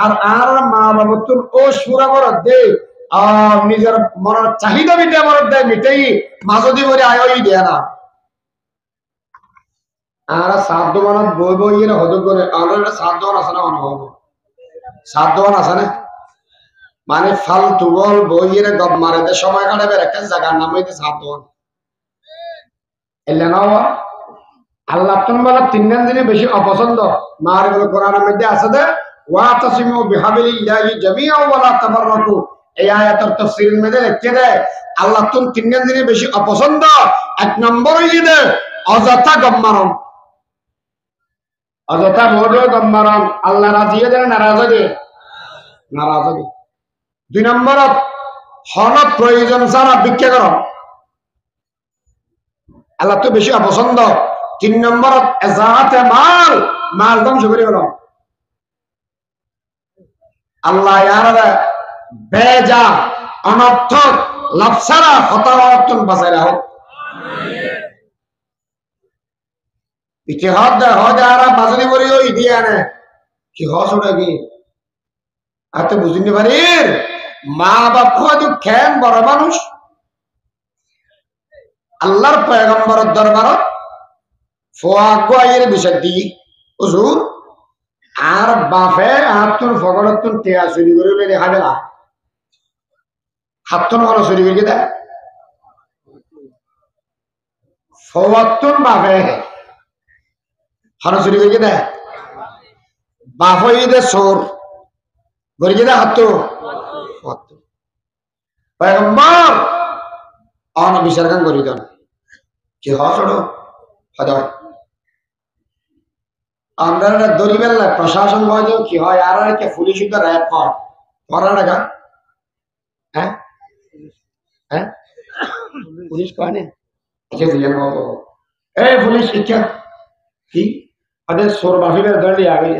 আর মা বাবতুন ও সুরা বরদ দে নিজের মনের চাহিদা মিটে বরদ দেয় মিটেই মাঝদি বলে আয়ই দেয় না আর সাধ্য মানত বই বই এর হদ করে আর সাধ্যবান আছে না অনুভব সাধ্যবান আছে না মানে ফালতু বল বইয়ের গপ মারে দে সময় কাটাবে একটা জায়গার নাম হইতে সাধ্যবান এলে না আল্লাহ বলা তিন দিনে বেশি অপছন্দ মার বলে কোরআনের মধ্যে আছে দে ওয়াতাসিমু বিহাবিলিল্লাহি জামিআন ওয়া লা তাফাররাকু এই আয়াতের তাফসীরের মধ্যে লিখে দেয় আল্লাহ তিন দিনে বেশি অপছন্দ এক নম্বর হইছে দে অযথা গম্মারণ অযথা বড় গম্মারণ আল্লাহ রাজি হয়ে দেয় নারাজ হয়ে নারাজ হয়ে দুই নম্বরত হন প্রয়োজন ছাড়া ভিক্ষা কর আল্লাহ তো বেশি অপছন্দ তিন নম্বরত এজাহাতে মাল মাল ধ্বংস করে গেল আল্লাহ ইয়ার বেজা অনর্থক লাভ ছাড়া হতাহতন বাঁচাই রাখো ইতিহাস দে হয় আর বাজলি বলি ওই দিয়ে আনে কি হস ওটা কি আর তো বুঝতে পারি মা বাপ হয়তো খেন বড় মানুষ আল্লাহর পয়গম্বরের দরবারত ফোয়াগের বিষয় দি হুজুর আর বাপে হাতন ফগড়তন টেয়া চুরি করে রেখা দেলা হাতন কোনো চুরি করে দেয় ফওয়াতন বাপে হানো চুরি করে দেয় বাপ হয়ে দে চোর করে দে হাত পয়গম্বর অন বিচার কাম করি দেন কি হসড়ো হদয় আমরা দরিবেল প্রশাসন হয় কি হয় আর কে পুলিশ র্যাপ হয় করা না হ্যাঁ হ্যাঁ পুলিশ কয় না এই পুলিশ শিক্ষা কি আদের সোর মাফিলের দণ্ডি আগে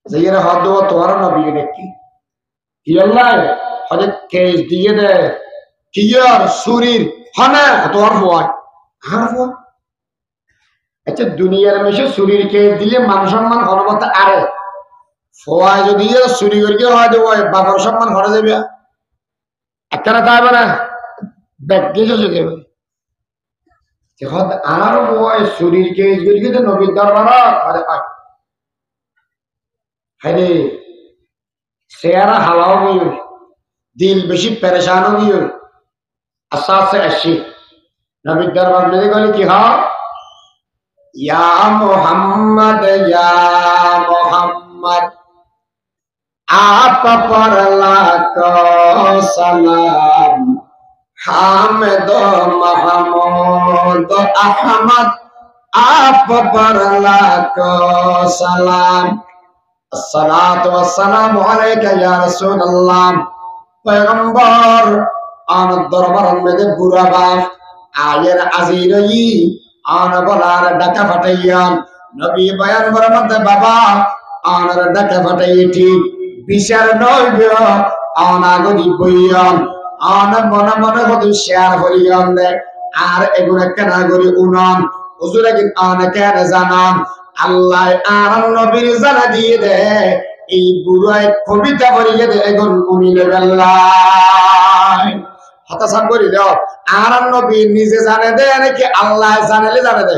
যাইয়ের হাত দেওয়া তোমার না বিয়ে দেখি কি আল্লাহ হজে কেস দিয়ে দে কি আর শরীর হনে তোমার ফোয়ায় হ্যাঁ ফোয়া আচ্ছা দুনিয়ার মেশে শরীর কেস দিলে মান সম্মান হনবতা আরে ফোয়ায় যদি চুরি করিকে হয় দেবো বাবার সম্মান হরে যাবে একখানা তাইবে না ব্যাগ চলে যাবে আর বয় শরীর কেস করিকে তো নবীর দরবার আরে পায় হ্যাঁ চেহারা হালাও গই দিল বেশি পরেশান গই আস্তে আস্তে আসছি নবীর দরবার মেরে গেলে কি হয় ইয়া মোহাম্মদ आप पर लाखो सलाम हामिद महमूद अहमद आप पर लाखो सलाम अस्सलातु वस्सलामु अलैका या रसूलल्लाह पैगंबर आन दरबार में बुरा बाप आयर अजीरई आन बलार डाका फटाइयान नबी बयान बरमत बाबा आनर डाका फटाइठी বিচার নইবে অনাগরি বইয়ন আন মনে মনে কত শেয়ার হইয়ন দে আর এগুলা কেন করি উনন হুজুর কি আন কেন জানান আল্লাহ আর নবীর জানা দিয়ে দে এই বুড়ায় কবিতা বলিয়ে দে এগুন উনিলে আল্লাহ হাতা সাব করি দাও আর নবী নিজে জানে দে নাকি আল্লাহ জানালে জানে দে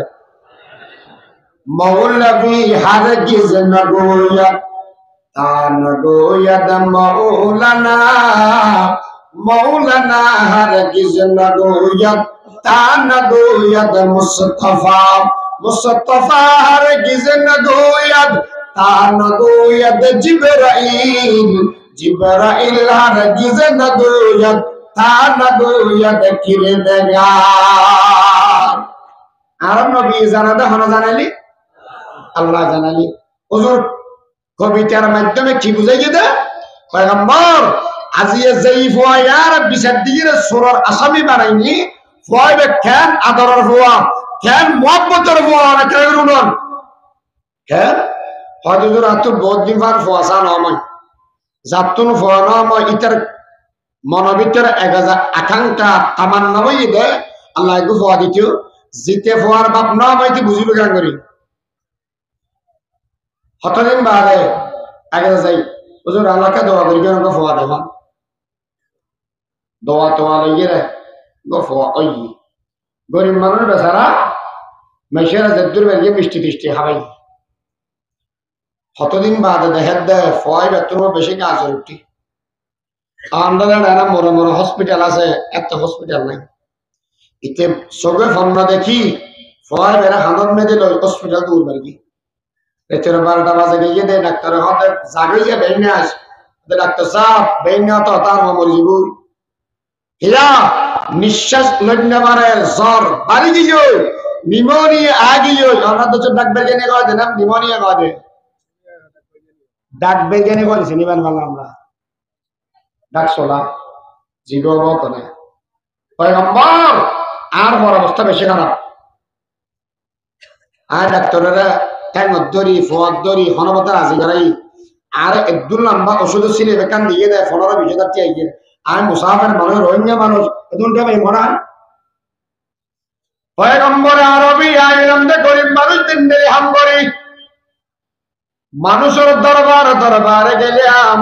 মৌলভী হারগিজ নগোয়া তানগোয়াদ মৌলানা মৌলানা হারগিজ নগোয়াদ তানগোয়াদ মুস্তাফা মুস্তাফা হারগিজ নগোয়াদ তানগোয়াদ জিবরাইল জিবরাইল হারগিজ নগোয়াদ তানগোয়াদ কিরদেগা আর নবী জানাদা হনা জানালি আল্লাহ জানালি হুজুর কবিতার মাধ্যমে কি বুঝাই গেছে পয়গম্বর আজিয়ে যেই ফয়ার বিচার দিগিরে সুরার আসামি বানাইনি ফয়বে কেন আদরের ফোয়া কেন মুহাব্বতের ফোয়া না কেন রুনন কেন হয়তো জোর আত বহুত দিন ফার ফোয়াসা না মই জাতুন ফোয়া না মই ইতার মনোবিতের আকাঙ্ক্ষা তামান্না হই দে আল্লাহ গো ফোয়া দিতিও জিতে ফোয়ার বাপ না মই কি বুঝিবে কেন করি কতদিন বাদে আগে যাই হুজুর আল্লাহকে দোয়া করি কেন ফোয়া দেওয়া দোয়া তোয়া লইয়ে রে ফোয়া ওই গরিব মানুষ বেচারা মেশেরা জেদ্দুর বেরিয়ে মিষ্টি টিষ্টি খাবাই কতদিন বাদে দেখেন দে ফয় বেতন বেশি কাজ উঠি আমাদের একটা বড় বড় হসপিটাল আছে একটা হসপিটাল নাই ইতে চোখে ফন্না দেখি ফয় বেড়া হাঁদন মেয়েদে হসপিটাল দূর বাড়ি রাতের 12টা বাজে গিয়ে দেয় ডাক্তার হাতে জাগে যে বেইনে আস ডাক্তার সাহেব বেইনে তো তার মর যাব হিয়া নিঃশ্বাস লইনে মারে জ্বর বাড়ি গিয়ে নিউমোনিয়া আ গিয়ে আমরা তো ডাক বেগেনে কয় দেন নিউমোনিয়া কয় দে ডাক বেগেনে কইছে নিবান ভালো আমরা ডাক সোলা জীবন করে পয়গম্বর আর বড় অবস্থা বেশি খারাপ আর ডাক্তারেরা ট্যাঙ্গত ধরি ফোয়াত ধরি হনবতা রাজি করাই আর একদম লম্বা ওষুধ ছিল বেকান দিয়ে দেয় 15-20 হাজার টাকা গিয়ে আর মুসাফির মানুষ রোহিঙ্গা মানুষ এদুনটা ভাই মরা পয়গম্বর আরবি আইলাম দে গরিব মানুষ দিন দেরি হাম করি মানুষের দরবারে গেলাম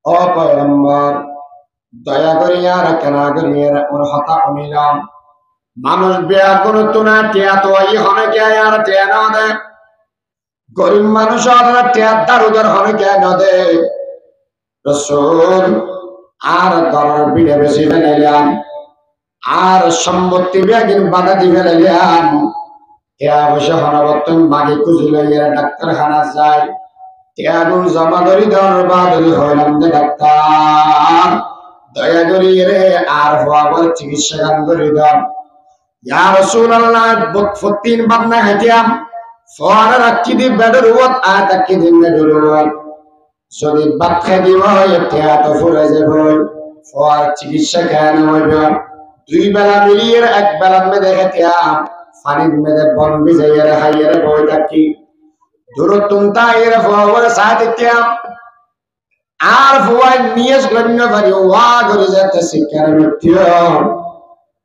ও পয়গম্বর দয়া করি আর কেনা করি ওর হতা কমিলাম মানুষ বিয়া করে তো না টিয়া তো এই হনে কে আর টিয়া না দে গরিব মানুষ টিয়া দারুদার হনে কে না দে রসুল আর দর বিড়ে বেশি ফেলাইলাম আর সম্পত্তি ব্যাগিন বাধা দি ফেলাইলাম টিয়া বসে হনবর্তন মাগে খুঁজি লইয়া ডাক্তারখানা যায় টিয়া গুণ জমা ধরি দরবা ধরি হইলাম যে ডাক্তার দয়া করি রে আর হওয়ার চিকিৎসা গান করি দাম ইয়া রাসূলুল্লাহ 3 বাদ না হাতিয়াম ফোয়ারা রাখি দি বেডের উপর আর তাকি দিন বেডের উপর যদি বাদ খাই দিব এটা তো ফুরে যাব ফোয়ার চিকিৎসা কেন হইবে 2 বেলা মিলিয়ে এক বেলা মে দেখাতিয়াম পানির মধ্যে বন ভিজাইয়া হাইয়ারে বই থাকি দূরত্বন তাইরে ফোয়ার সাথিয়াম আর ফোয়ার নিয়েস গণ্য পারি ওয়া করে যেতে শিকার মৃত্যু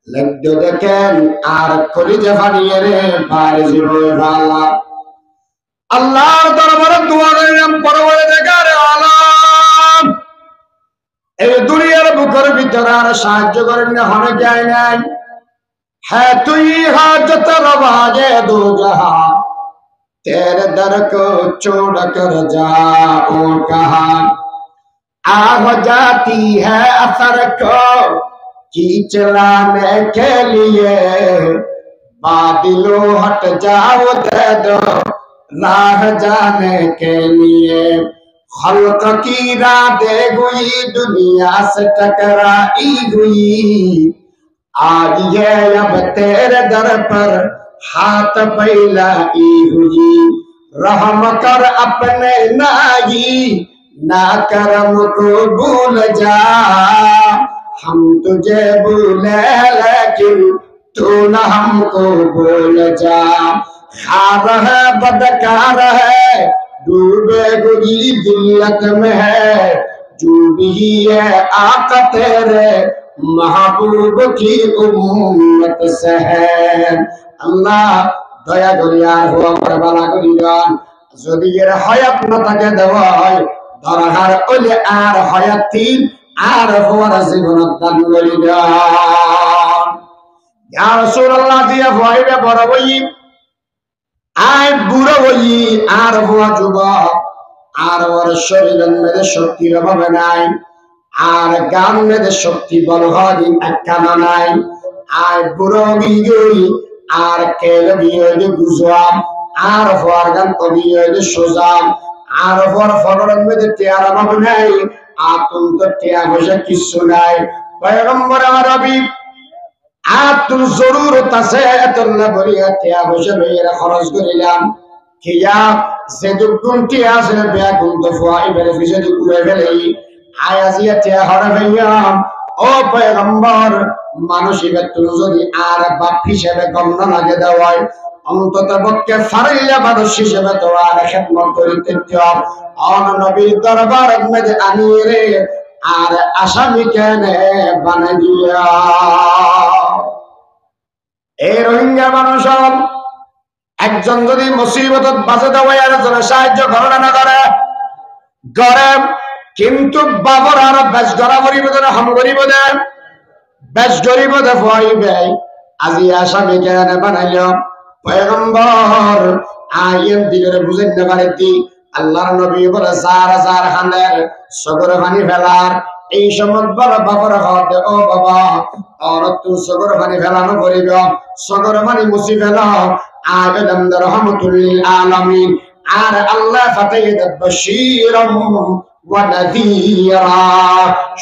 লগ্ধ দেখেন আর করি যে ফানিয়ে রে পারে জীবন আল্লাহ আল্লাহর দরবারে দোয়া করিলাম পরবরে দেখারে আলাম এই দুনিয়ার বুকের ভিতরে আর সাহায্য করেন না হনে যায় নাই হ্যাঁ তুই হাজত রবাজে দো জাহা तेरे दर को छोड़ कर जाओ कहाँ आ हो जाती है असर को चलाने के लिए बादलों हट जाओ दे दो राह जाने के लिए खल्क की राधे हुई दुनिया से टकराई हुई आज ये अब तेरे दर पर हाथ फैलाई हुई रहम कर अपने नाई ना करम को भूल जा हम तुझे भूले लेकिन तू न हमको भूल जा खार है बदकार है डूबे गुरी दिल्लत में है जो भी है आका तेरे महबूब की उम्मत से है अल्लाह दया करिया हुआ पर बाला करियान যদি এর হায়াত না থাকে দেওয়া হয় দরকার ওলে আর হায়াতিন আর হওয়ার জীবন দান করিয়ান ইয়া রাসূলুল্লাহ দিয়া ভয়বে বড় বই আই বুড়ো বই আর হওয়া যুবক আর ওর শরীরের মধ্যে শক্তির অভাবে নাই আর গান মধ্যে শক্তি বল হয় একখানা নাই আর বুড়ো গই আর কেল গিয়ে গুজরাম আর হওয়ার গান কবিয়ে সোজাম আর হওয়ার ফগরের মধ্যে টিয়ার অভাব নাই আতুন তো টিয়া বসে কিছু নাই পয়গম্বর আরবি আতুন জরুরত আছে এতনা বলিয়া টিয়া বসে লইয়া খরচ করিলাম কিয়া যে দুগুণ টিয়া আছে বেয়া গুণ তো ফুয়াই বেরে ফিসে দুগুড়ে ফেলেই আয়াজিয়া টিয়া হরে ভাইয়াম ও পয়গম্বর মানুষের তুই যদি আর বাপ হিসেবে গণ্য লাগে দেওয়ায় অন্তত পক্ষে ফারিলা মানুষ হিসেবে তো আর খেদমত করিতে চাও অন নবীর দরবারের মধ্যে আনিয়ে রে আর আসামি কেনে বানাই দিয়া এই রোহিঙ্গা মানুষ একজন যদি মুসিবতত বাঁচে দেওয়া আরেকজনে সাহায্য করে না করে করে, কিন্তু বাবর আর বেশ গড়া করিব দে হাম করিব দে বেশ গরিব দে ভয়বে আজি আশা বিজ্ঞান বানাইল পয়গম্বর আইন দিলে বুঝেন না পারিতি আল্লাহর নবী বলে যার যার খানের সগর পানি ফেলার এই সময় বড় বাবর হতে ও বাবা আর তুই সগর পানি ফেলানো করিব সগর পানি মুছি ফেলা আবেদন রহমতুল লিল আলামিন আর আল্লাহ ফাতাইদ বাশীরাম ওয়া নাযীরা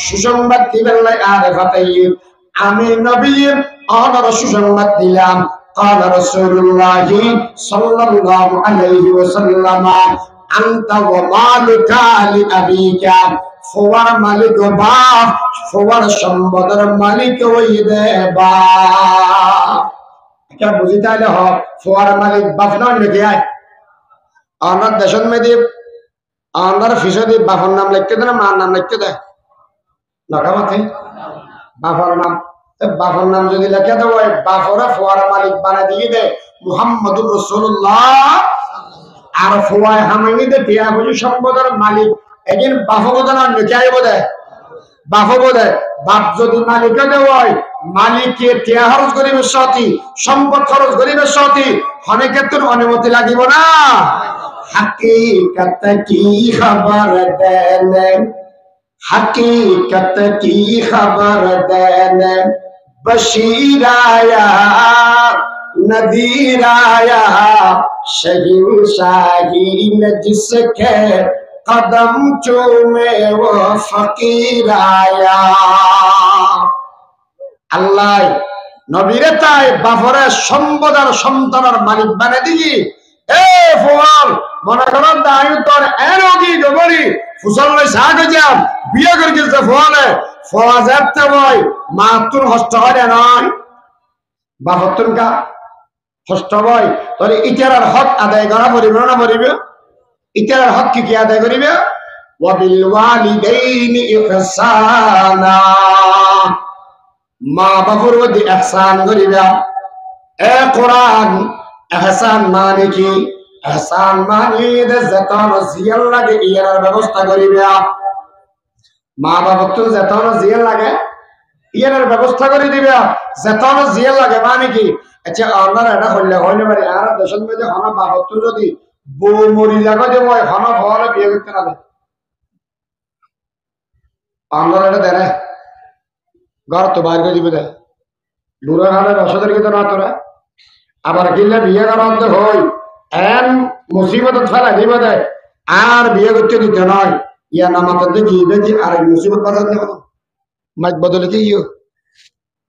সুসংবাদ দিবেন আর ফাতাইদ আমি নবী আর সুসংবাদ দিলাম قال رسول الله صلى الله عليه وسلم أنت ومالك لأبيك فوار مالك باف فوار সম্পদের মালিক ওই দে বাপ क्या বুঝিতে হলে হ ফোয়ার মালিক বাপ নয় নাকি আয় আমার দেশের মেয়েদের আমার ফিসদি বাপর নাম লিখতে দেয় না মার নাম লিখতে দেয় নকামাতে বাপর নাম বাপর নাম যদি লেখে দেবো বাপরা ফোয়ার মালিক বানা দিয়ে দে মুহাম্মদুর রাসূলুল্লাহ আর ফোয়ায় হামাঙ্গি দে টিয়া বুঝি সম্পদের মালিক একদিন বাপবদন লিখে আইব দে বাপবদে বাপ যদি মালিক দেওয়ায় মালিককে টিয়া খরচ করিবে সতী সম্পদ খরচ করিবে সতী অনেকের তোর অনুমতি লাগিব না हकीकत की खबर देने हकीकत की खबर देने बशीर आया नदीर आया शहींशाही में जिसके कदम चूमे वो फकीर आया अल्लाह नबीरे ताई बाफरे সম্পদ আর সন্তানের মালিক বানিয়ে দিই এ ফোয়াল মনে করেন দায়ু তোর এরোগি গবরি ফুসলে সাগ যাম বিয়ে করে গেছে ফোয়ালে ফোয়া যাতে ভাই মাতুর হস্ত হয় নয় বাহত্তর কা হস্ত ভাই তাহলে ইতারার হক আদায় করা পড়িবে না পড়িবে ইতারার হক কি আদায় করিবে ওয়া বিল ওয়ালিদাইনি ইহসানা মা বাবার প্রতি ইহসান করিবে এ কোরআন এহসান মানে কি এহসান মানে যেতন জিয়াল লাগে ইয়ার ব্যবস্থা করিবে মা বাবা তো যেতন জিয়াল লাগে ইয়ার ব্যবস্থা করে দিবে যেতন জিয়াল লাগে মানে কি আচ্ছা আমরা এটা হইলে হইলে পারি আর দেশের মধ্যে হন বাবা তো যদি বউ মরি যাবে যে মই হন ভরে বিয়ে করতে না দেয় আমরা এটা দেয় ঘর তো বাইরে দিবে দেয় বুড়ো হালের রসদের কিন্তু না তোরা আবার কিনলে বিয়ে করাতে হই এন মুসিবত ফেলা দিবে দেয় আর বিয়ে করতে দিতে নয় ইয়া নামাতে দেখি দেখি আর মুসিবত বাজার নেব মাইক বদলে কি ইয়ে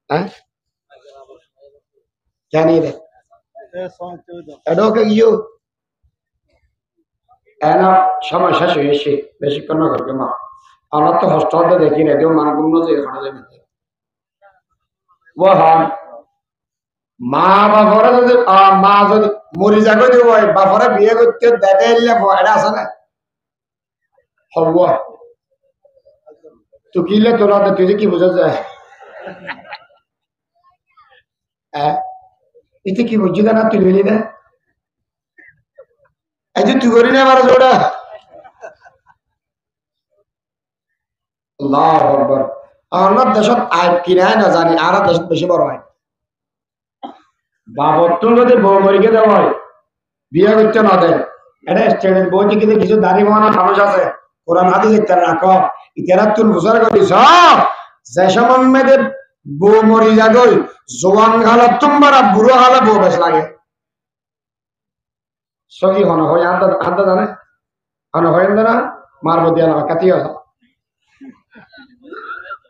হ্যাঁ জানি রে এটাও কে ইয়ে এনা সময় শেষ হয়েছে বেশিক্ষণ না করবে মা আমরা তো হস্টেলে দেখি না কেউ মানগুলো যে এখানে যাবে ও হন মা বাপরে যদি মা যদি মরি যাবে দিব বাপরে বিয়ে করতে দেখে এলে এটা আছে না হব তো কিলে তোরা তুই যে কি বোঝা যায় এতে কি বুঝছি না তুই মিলি না এই যে তুই করি না আমার জোড়া আল্লাহু আকবার আমার দেশত আইব কিনাই না জানি আর দেশত বেশি বড় হয় বাবত্তর যদি বউ মরিকে দেওয়া হয় বিয়ে করতে না দেয় এটা স্টেডেন্ট বইতে কিন্তু কিছু দাড়ি বানা মানুষ আছে কোরআন হাদিস দেখতে রাখো ইতারা তুল বুঝার করিস যে সময় মেয়েদের বউ মরি যাগই জোয়ান গালা তোমার বুড়ো গালা বউ বেশ লাগে সহি হন হয় আন্দা জানে হন হয় না মারব দিয়া না কাটি আছে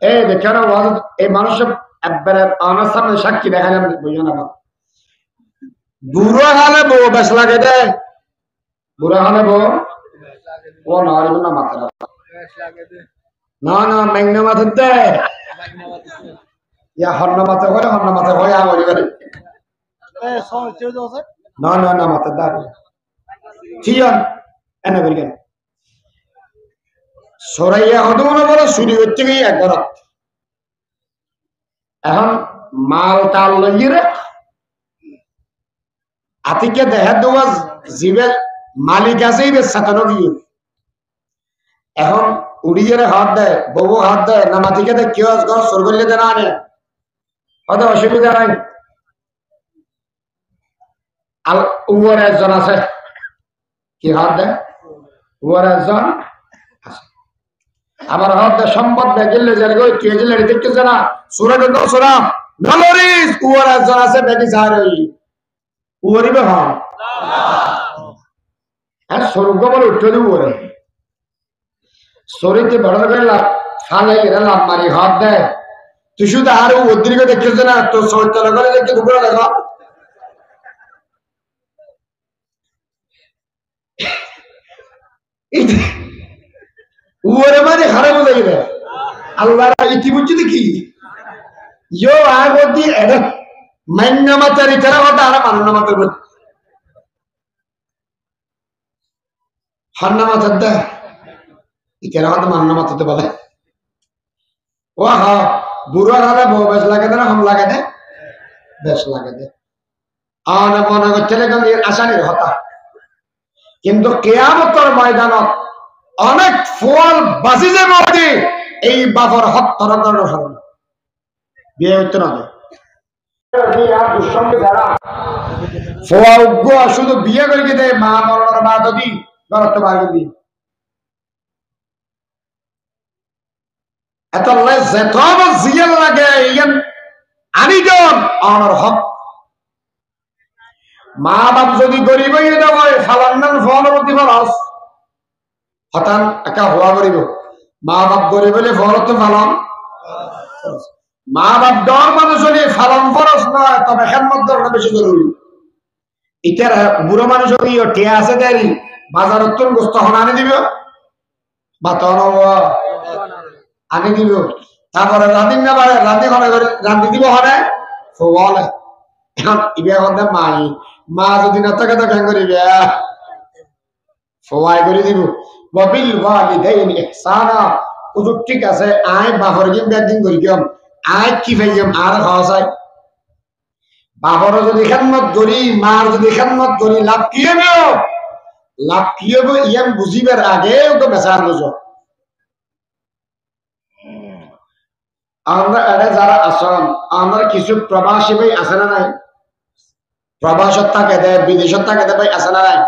এই দেখে না এই মানুষের একবারে আমার সামনে সাক্ষী দেখালাম বুঝো না বুড়ো হালে বউ বেশ লাগে দে বুড়ো হালে বউ ও নারিব না মাথা না না মেঘনা মাথা দে ইয়া হর্ণ মাথা হয় আমার এবারে না না না মাথা দা ঠিক এনে করি কেন সরাইয়া হদমনে বলে চুরি করতে গিয়ে একবার এখন মাল টাল লইয়ে রে আতিকে দেহে দেওয়া জীবের মালিক আছেই বেশ সাতানো গিয়ে এখন উড়িয়ে হাত দেয় বউ হাত দেয় না মাতিকে দেয় কেউ ঘর সর করলে দেয় না আনে হয়তো অসুবিধা নাই আর উয়ার একজন আছে কি হাত দেয় উয়ার একজন আবার হাত দেয় সম্পদ বেগিলে যারে গো কে জিলে দেখতেছে না সুরা কিন্তু সুরা নলরিস উয়ার একজন আছে বেগি সারই উয়ারিবে হ্যাঁ আর স্বর্গ বলে উঠে দিব ওরে শরীরতে বড় করে লাভ খালে এরা লাভ মারি হাত দেয় তুই শুধু আর অতিরিক্ত দেখতেছে না তোর শরীর করে দেখতে দুপুরে দেখো উয়ারে মানে খারাপ বোঝাই রে আল্লাহ ইতিমধ্যে দেখি ইয়ো আগতি এরা মান্য মাতার ইতারা কথা আর মান্য মাতার হান্না মাতার দেয় ইতারা কথা মান্য মাতাতে বলে ও হা বুড়ো হালে বউ বেশ লাগে না হাম লাগে দে বেশ লাগে দে আনা মনে করছে আসানির হতা কিন্তু কেয়ামতের ময়দানত অনেক ফল বাঁচি যাবে এই বাবর হত্যার কারণে হবে বিয়ে হচ্ছে না শুধু বিয়ে করে দেয় মা মরণের মা যদি গরত্ব বাড়ি দিই এত যেত জিয়াল লাগে আনিজন আমার হক মা বাপ যদি গরিব হয়ে দেয় ফালান্নান ফলবতী ফলস হঠাৎ একা হওয়া গরিব মা বাপ গরিব হলে ফল তো ফালন মা বাপ ডর মানুষ হলে ফালন ফরস নয় তবে খেদমত দরটা বেশি জরুরি ইটার বুড়ো মানুষ হলে টিয়া আছে দেরি বাজার উত্তর গোস্ত হন আনি দিব বা তন আনি দিব তারপরে রাঁধি না পারে রাঁধি ঘরে করে রাঁধি দিব হরে বলে এখন ইবে হতে মাই মা যদি না থাকে তো কেন করিবে ফোয়াই করে দিব ওয়াবিল ওয়ালিদাইন ইহসানা উজুর ঠিক আছে আয় বাহর গিম ব্যাগিং করি গিম আয় কি ভাইম আর খাওয়া যায় বাহর যদি খেদমত করি মার যদি খেদমত করি লাভ কি হবে লাভ কি হবে ইয়ান বুঝিবার আগে ওকে বেচার বুঝো আমরা এরা যারা আসন আমরা কিছু প্রবাসী ভাই আছে না নাই প্রবাসত থাকে দেয় বিদেশত থাকে দেয় ভাই আছে না নাই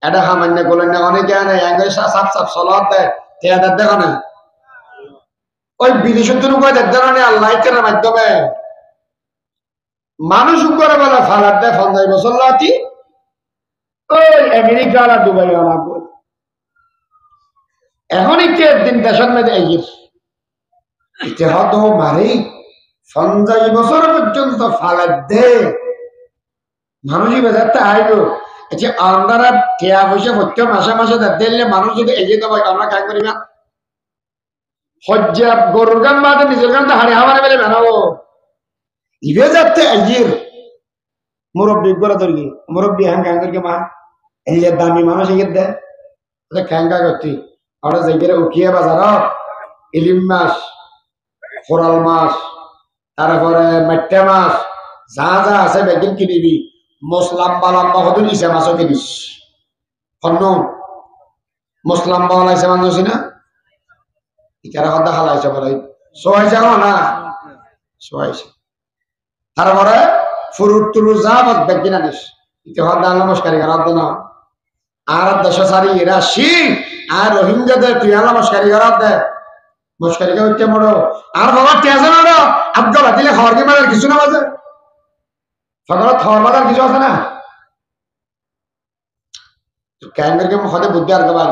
এটা সামান্য করলেন না অনেকে আনে সাপ সাপ সলাদ দেয় তেয়াদের দেখো না ওই বিদেশের জন্য দেখতে না আল্লাহ কেনার মাধ্যমে মানুষ করে বলে ফালার দেয় 50 বছর লাতি ওই আমেরিকা আর দুবাই এখন একদিন দেশের মেয়েদের এগিয়ে ইতিহাদ মারি 50 বছর পর্যন্ত ফালার দে মানুষই বেজারটা আইব যে আমরা টিয়া পয়সা প্রত্যেক মাসে মাসে দিলে মানুষ যদি এগিয়ে দেবো আমরা কাজ করি না হজ্জা গরুর গান বাদে নিজের গান তো হাড়ি হাওয়ারে বেলে বানাবো ইবে যাতে এগিয়ে মুরব্বী করে ধরি মুরব্বী হ্যাঁ কাজ করি মা এই যে দামি মানুষ এগিয়ে দেয় খ্যাঙ্গা করতি আমরা যেগুলো উঠিয়ে বাজার ইলিম মাছ কোরাল মাছ তারপরে মেট্টা মাছ যা যা আছে বেগিন কিনিবি মসলাম্বা লাম্বা হতো ইসে মাছও কিনিস হন্য মসলাম্বা হলাইছে মানুষ না ইটারা হদ্দা হালাইছে বলে সোয়াইছে না সোয়াইছে তারপরে ফুরুট তুলু যা বাদ বেগিন আনিস ইতে হদ্দা নমস্কারী করার না আর দেশ সারি রাশি আর রোহিঙ্গাদের তুই নমস্কারী করার দে নমস্কারী হচ্ছে বড় আর বাবা টেজে না আব্দুল দিলে খাওয়ার কি মানে কিছু না বাজে সকালে খাওয়ার বাজার কিছু আছে না কেন করকে হদে বুদ্ধি আর দেবার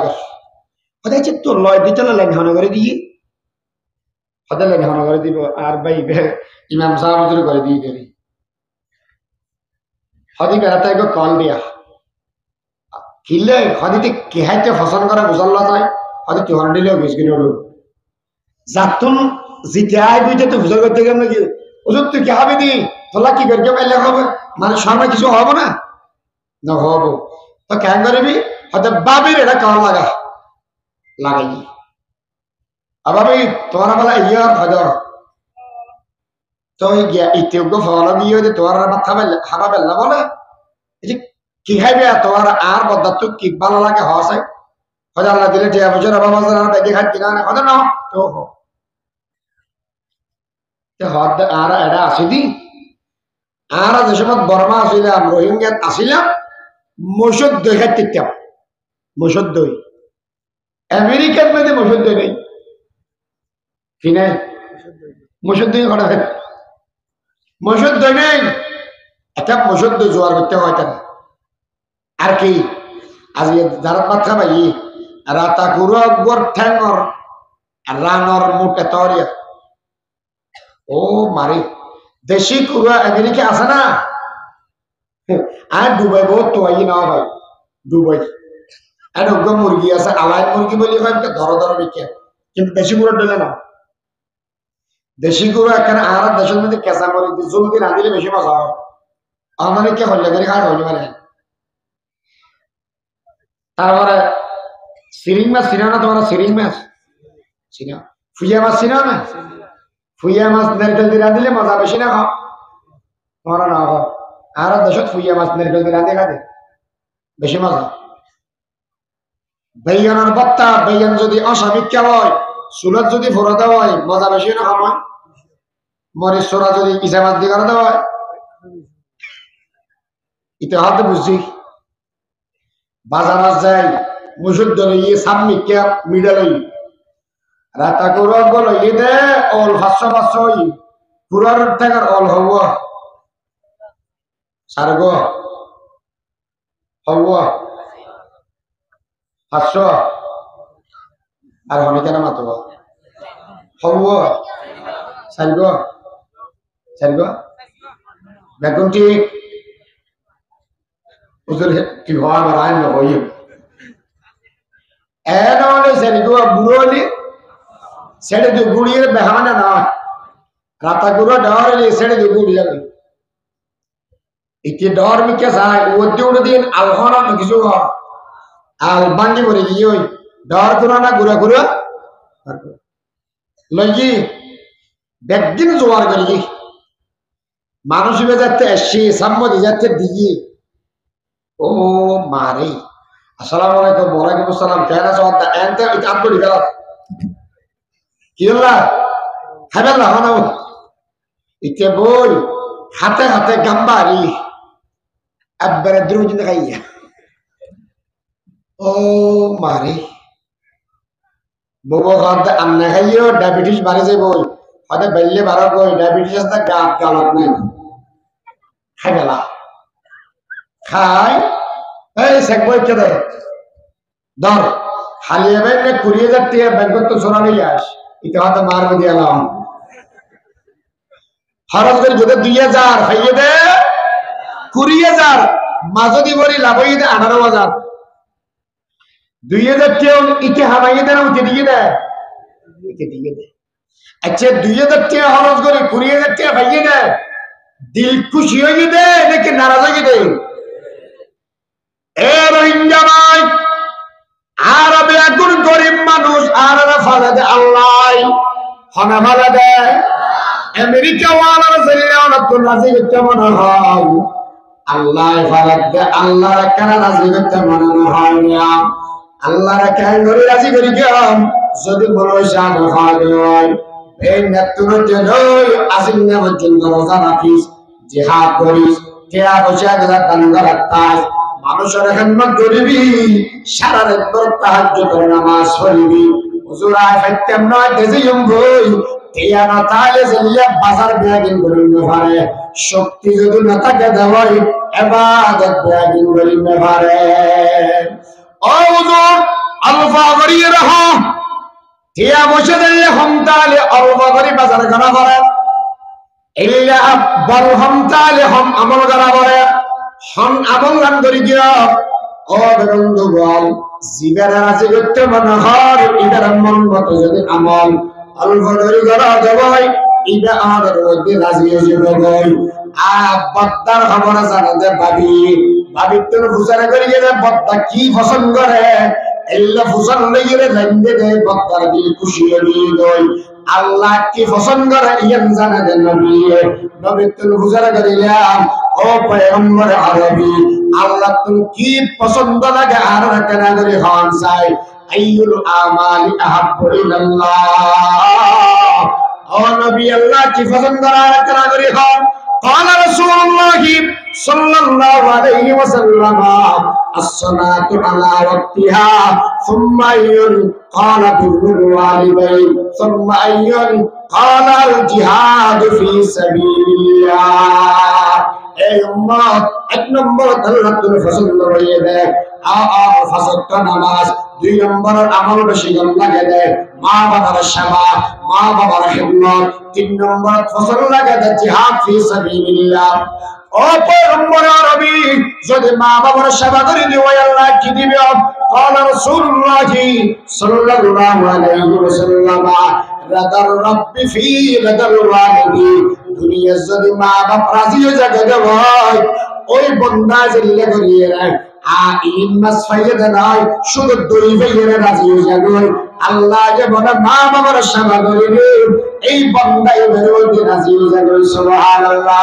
হদে হচ্ছে তোর লয় দিতে লেন হন করে দিয়ে হদে লেন হন করে দিব আর ভাই ইমাম সাহেব করে দিয়ে দেবি হদি বেড়াতে একটু কল দিয়া কিনলে হদিতে কেহাইতে ফসল করে মুসল্লা যায় হয়তো তিহর দিলেও বেশ কিনে উঠব যাতুন জিতে আই বুঝতে তো ফুসল করতে গেল নাকি ওষুধ তুই কে হবে দি তোলা কি করকে পাইলে হবে মানে সামনে কিছু হবো না না হব তো কেন করবি হয়তো বাবির এটা কার লাগা লাগাই আর ভাবি তোমার বেলা ইয়ে ভাজর তো ইতিয়োগ্য ফল দিয়ে তোমার মাথা হাবা বেলা বলে এই যে কি খাইবে তোমার আর বদার তো কি ভালো লাগে হওয়া চাই হয়তো আল্লাহ দিলে টিয়া বছর বাবা আর ব্যাগে খাই কিনা না হয়তো না তো হদ আর এটা আসি দি আর যে সময় বর্মা আসিলাম রোহিঙ্গাত আসিলাম মসুদ দই খাইতাম মসুদ দই আমেরিকার মধ্যে মসুদ দই নেই কি নাই মসুদ দই করা হয় মসুদ দই নেই একটা মসুদ দই জোয়ার করতে হয় কেন আর কি আজকে যারা মাথা পাই রাতা গুরু আকবর ঠ্যাঙর রানর মুখে তরিয়া ও মারি দেশি কুড়া আমেরিকা আছে না আর ডুবাই বহুত তো না ভাই ডুবাই আর ওগা মুরগি আছে আলাই মুরগি বলি হয় ধরো ধরো বিকে কিন্তু দেশি কুড়া ডলে না দেশি কুড়া এখানে আর দেশের মধ্যে কেঁচা মুরগি জলদি রাঁধিলে বেশি মজা হয় আমাদের কে হল্লা করে খাওয়া হইলে মানে তারপরে সিরিং মাছ চিনা না তোমার সিরিং মাছ চিনা ফুইয়া মাছ চিনা না ফুইয়া মাছ নারকেল দিয়ে রাঁধিলে মজা বেশি না খাও তোমার না খাও আর দেশত ফুইয়া মাছ নারকেল দিয়ে রাঁধে খাবে বেশি মজা বেইয়ানোর বত্তা বেইয়ান যদি অসামিক্যা হয় চুলত যদি ফোরা দেওয়া হয় মজা বেশি না খাওয়া মরিচ সোরা যদি ইসা মাছ দিয়ে করা দেওয়া হয় ইতে হয়তো বুঝছি বাজার মাছ যায় মুসুর দলে ইয়ে সামনিক্যা মিডালই রাতা করো বলো ই দে অল 500 পুরার টাকার অল হব সারগ হব 500 আর হনে কেন মাতব হব সারগ সারগ বেগুন ঠিক উজুর কি হওয়া রায় নয় এনে সারগ বুড়োলি সেটা তো গুড়িয়ে বেহানা না রাতা গুড়ো ডরে সেটা তো গুড়ি যাবে ইতি ডর মিকে যায় ওদ্দুড় দিন আলহনা কিছু আল বাঙ্গি পড়ে গিয়ে ওই ডর গুড়া না গুড়া গুড়া লইকি একদিন জোয়ার করি মানুষ যাতে এসছি সাম্মতি যাতে দিয়ে ও মারে আসসালামু আলাইকুম ওয়ালাইকুম আসসালাম কেন আছো এনতে আপনি গেল কি হলা খাবেন না হন ইতে বই হাতে হাতে গাম্বারি একবারে দ্রুজ দেখাইয়া ও মারে বউ খাতে আন্না খাইও ডায়াবেটিস বাড়ে যায় বই হয়তো বেললে বারো বই ডায়াবেটিস আছে গাত গালত নেই খাই বেলা খাই এই সেক বই কে দেয় ধর হালিয়ে বেলে 20,000 টাকা ব্যাংকত তো সোনা নিয়ে আস এটা হয়তো মারবে দিলাম খরচ করে যদি 2,000 খাইয়ে দে 20,000 মাঝদি বলি লাভ হয়ে দে 18,000 2,000 টাকা ইকে হামাইয়ে দে না উঠে দিয়ে দে ইকে দিয়ে দে আচ্ছা 2,000 টাকা খরচ করে 20,000 টাকা খাইয়ে দে দিল খুশি হয়ে দে নাকি নারাজ হয়ে দে এ রোহিঙ্গা ভাই আরবে একজন গরিব মানুষ আর ফালে দে আল্লাহ হনা ফালে দে আমেরিকা ওয়ালার জেলাওয়ালা তো রাজি করতে মনে হয় আল্লাহ ফালে দে আল্লাহ কেন রাজি করতে মনে হয় না আল্লাহ কেন করে রাজি করি কেন যদি বলো শান হয় এই নেতৃত্বে নয় আসিন না পর্যন্ত রোজা রাখিস জিহাদ করিস কেয়া বসে গেলে দান রাখতাস মানুষের খেদমত করিবি সারা রাত ভর তাহাজ্জুদ করে নামাজ পড়িবি হুজুর আয় ফাইতাম না দেজিম বই তিয়া না তাহলে জেলিয়া বাজার বেয়াগিন করিব পারে শক্তি যদি না থাকে দেওয়াই ইবাদত বেয়াগিন করিব পারে ও হুজুর আলফা করিয়ে রাখো তিয়া বসে দিলে হম তাহলে আলফা করি বাজার করা পারে ইল্লা বল হম তাহলে হম আমল করা পারে হন আমল গান করি গিয়া ও বন্ধু বল জিগার রাজি করতে মনে হয় ইদার মন মতো যদি আমল আলফা করি করা যাবে ইদা আমাদের মধ্যে রাজি হয়ে যাবে বদ্দার খবর জানাতে ভাবি ভাবি তোর ফুসারে করি গেলে বদ্দা কি পছন্দ করে এল্লা ফুসার লইয়ে জানতে দে বদ্দার দিল খুশি হয়ে গই আল্লাহ কি পছন্দ করে ইয়ান জানা দেন নবী নবী তোর ফুসারে করিলাম ও ও পয়গম্বর আরবি আল্লাহ তুমি কি পছন্দ লাগে আর কেন করে হন চাই আইয়ুল আমালি আহাব্বু ইলাল্লাহ ও নবী আল্লাহ কি পছন্দ আর কেন করে হন قال رسول الله صلى الله عليه وسلم الصلاة على وقتها ثم قال بر الوالدين ثم قال الجهاد في سبيل الله এই উম্মত এক নম্বর আল্লাহ তুমি পছন্দ করিয়ে দেয় ফাজরত নামাজ দুই নম্বর আমল বেশি লাগে দেয় মা বাবার সেবা মা বাবার খিদমত তিন নম্বর ফসল লাগে দেয় জিহাদ ফি সাবিলিল্লাহ ও পয়গম্বর আরবি যদি মা বাবার সেবা করে দিও আল্লাহ কি দিবে قال رسول الله صلى الله عليه وسلم رضا الرب في رضا الوالدين দুনিয়া যদি মা বাপ রাজি হয়ে যায় ভাই ওই বন্দা জিল্লে করিয়ে রাখ ইলমাস ফাইদা নাই শুধু দুই ভাইয়ের রাজি হয়ে যাবে আল্লাহ যে বলে মা বাবার সেবা করিবে এই বন্দাই বেরোতে রাজি হয়ে যাবে সুবহানাল্লাহ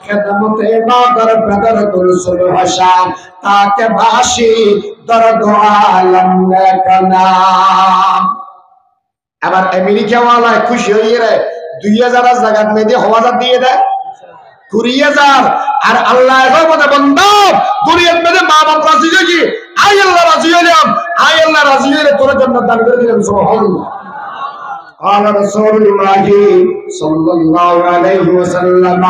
খেদমতে মাদার ব্রাদার কুলসুল হাসান তাকে ভাসি দরদ আলম কানা আবার আমেরিকা ওয়ালা খুশি হয়ে রে 2000 জায়গা মেদি হওয়াজা দিয়ে দেয় 20000 আর আল্লাহ বলে বন্ধু দুনিয়ার মধ্যে মা বাপ রাজি হয়ে আই আল্লাহ রাজি হলাম আই আল্লাহ রাজি হলে তোর জন্য দান করে দিলাম সুবহানাল্লাহ قال رسول الله صلى الله عليه وسلم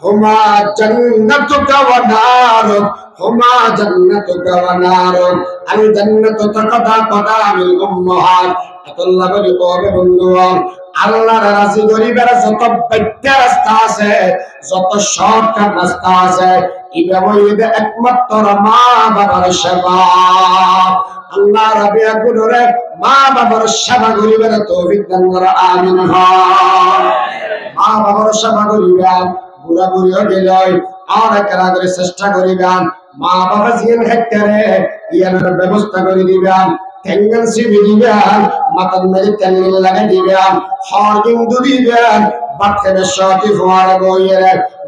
هما جنتك ونارك هما جنتك ونارك الجنة تقطع قدام الأمهات আল্লাহ বলি ও বন্ধু আল্লাহর রাজি গরিবের যত বাইত্যা রাস্তা আছে যত শর্টকাট রাস্তা আছে এইভাবে একমাত্র মা বাবার সেবা আল্লাহ রাব্বি আগুনরে মা বাবার সেবা গরিবের তৌফিক দান করে আমিন মা বাবার সেবা গরিবেন বুড়া বুড়ি হয়ে গেল আর একরা করে চেষ্টা করিবেন মা বাবা জিন হেক্টরে ইয়ার ব্যবস্থা করে দিবেন টেঙ্গল সিবি দিবেন মাথার মেরে তেল লাগাই দিবেন হরদিন দিবেন বাচ্চাকে সাথে ফোয়ারা বইয়ে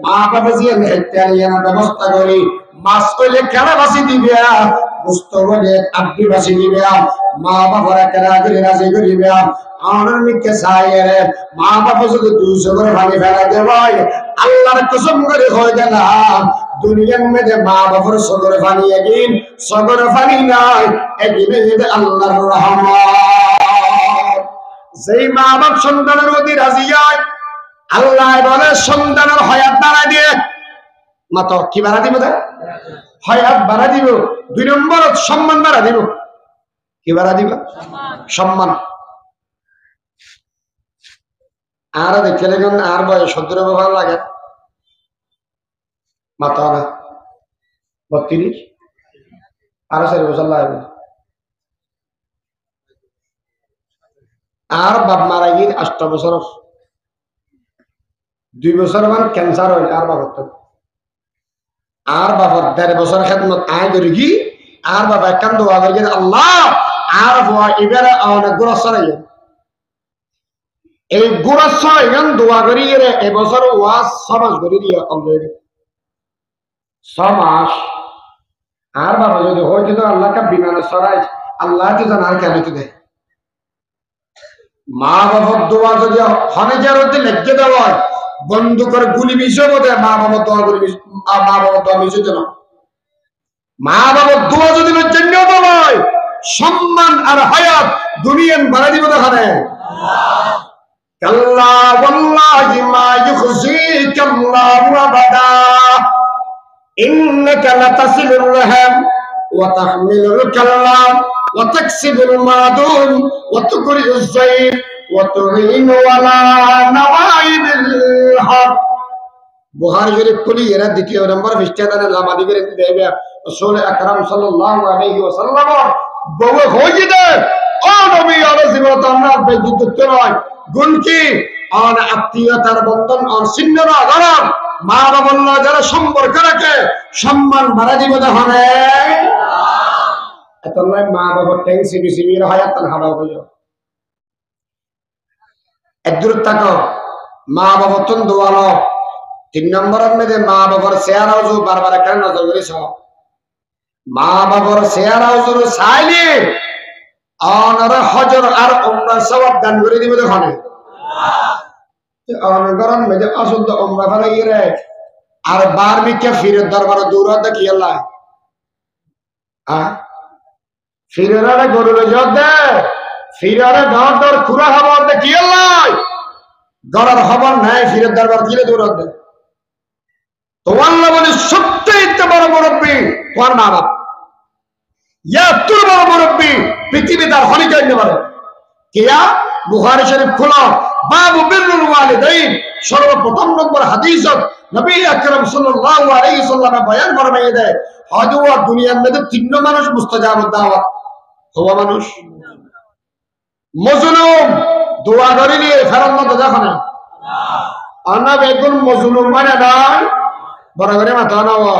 মা বাবা জিন হেক্টরে ইয়ার ব্যবস্থা করি মাছ কইলে কেনা বাসি দিবেন বুঝতে বলে আব্দি বাসি দিবেন মা বাবার কেনা করে রাজি করিবেন আনার মিকে সাইরে মা বাবা যদি 200 করে পানি ফেলা দেয় আল্লাহর কসম করে হয়ে গেলাম দুনিয়ার মধ্যে মা বাবার সদর পানি একদিন সদর পানি নাই একদিন আল্লাহর রহমত যেই মা বাপ সন্তানের প্রতি রাজি হয় আল্লাহ বলে সন্তানের হায়াত বাড়া দিয়ে মাত্র কি বাড়া দিব হায়াত বাড়া দিব দুই নম্বর সম্মান বাড়া দিব কি বাড়া দিব সম্মান আর দেখে দেখুন আর বয়স 17 বছর লাগে মাথা না 32 আর 4 বছর লাগে আর বাপ মারা গিয়ে 8 বছর 2 বছর মান ক্যান্সার হইল আর বাবার তো আর বাবার 1.5 বছর খেদমত আয় করি কি আর বাবা একখান দোয়া করি আল্লাহ আর এবারে অনেক গোরস্থান এই গোরস্থান এখান দোয়া করি এবছর ওয়াজ 6 মাস করে দিয়ে অলরেডি 6 মাস আর বাবা যদি হয়েছে তো আল্লাহকে বিমানে সরাই আল্লাহ তো জানার কেন তো দেয় মা বাবার দোয়া যদি হনেজার হতে লেগে দেওয়া হয় বন্ধ করে গুলি মিশে বোধ মা বাবার দোয়া গুলি মা বাবার দোয়া মিশে দেন মা বাবার দোয়া যদি জন্য নয় সম্মান আর হায়াত দুনিয়ান বাড়া দিব দেখানে কাল্লা ওয়াল্লাহি মা ইখজিকা আল্লাহু আবাদা ইন্নাকা লাতাসিলুর রাহম ওয়া তাহমিলুল কাল্লাম ওয়া তাকসিবুল মাদুম ওয়া তুকরিউজ যায়ফ ওয়া তুঈনু আলা নওয়াইবিল হক বুখারী শরীফ খুলি এর দ্বিতীয় নম্বর পৃষ্ঠাতে লামাদি করে দেবে রাসূল আকরাম সাল্লাল্লাহু আলাইহি ওয়াসাল্লাম বউ হইতে ও নবী আলাইহিস সালাম বেযুক্ত নয় গুণ কি আর আত্মীয়তার বন্ধন আর ছিন্নরা ধরা মা বাবার যারা সম্পর্ক রাখে সম্মান বাড়া দিব দেখানে এত নয় মা বাবার ট্যাং সিবি সিবির হায়াত হারা হয়ে যাও একদূর থাকো মা বাবার তন দোয়ালো তিন নম্বরের মধ্যে মা বাবার চেহারা হুজুর বারবার একটা নজর করেছ মা বাবার চেহারা হুজুর চাইলে অনরা হজর আর উমরা সওয়াব দান করে দিবে ওখানে অনগরন মেজে অশুদ্ধ উমরা ফেলে গিয়ে আর বার বিকে ফিরে দরবার দূর দেখি আল্লাহ ফিরে গরুর জোর দে ফিরে দর দর খুরা খবর দেখি আল্লাহ গড়ার খবর নাই ফিরে দরবার দিলে দূর দে তোমার বলে সবচেয়ে বড় মুরব্বী তোমার মা বাপ তোর বড় মুরব্বী পৃথিবী তার হলি করতে পারে কিয়া বুখারী শরীফ খোলো বাবু বিররুল ওয়ালিদাইন সর্বপ্রথম নম্বর হাদিসত নবী আকরাম সাল্লাল্লাহু আলাইহি সাল্লাম বয়ান ফরমাইয়ে দেয় হজওয়া দুনিয়ার মধ্যে তিন মানুষ মুস্তাজাবুদ দাওয়াত হওয়া মানুষ মজলুম দোয়া করিলে ফেরত মত দেখো না আনা বেগুন মজলুম মানে নয় বড় করে মাথা নাও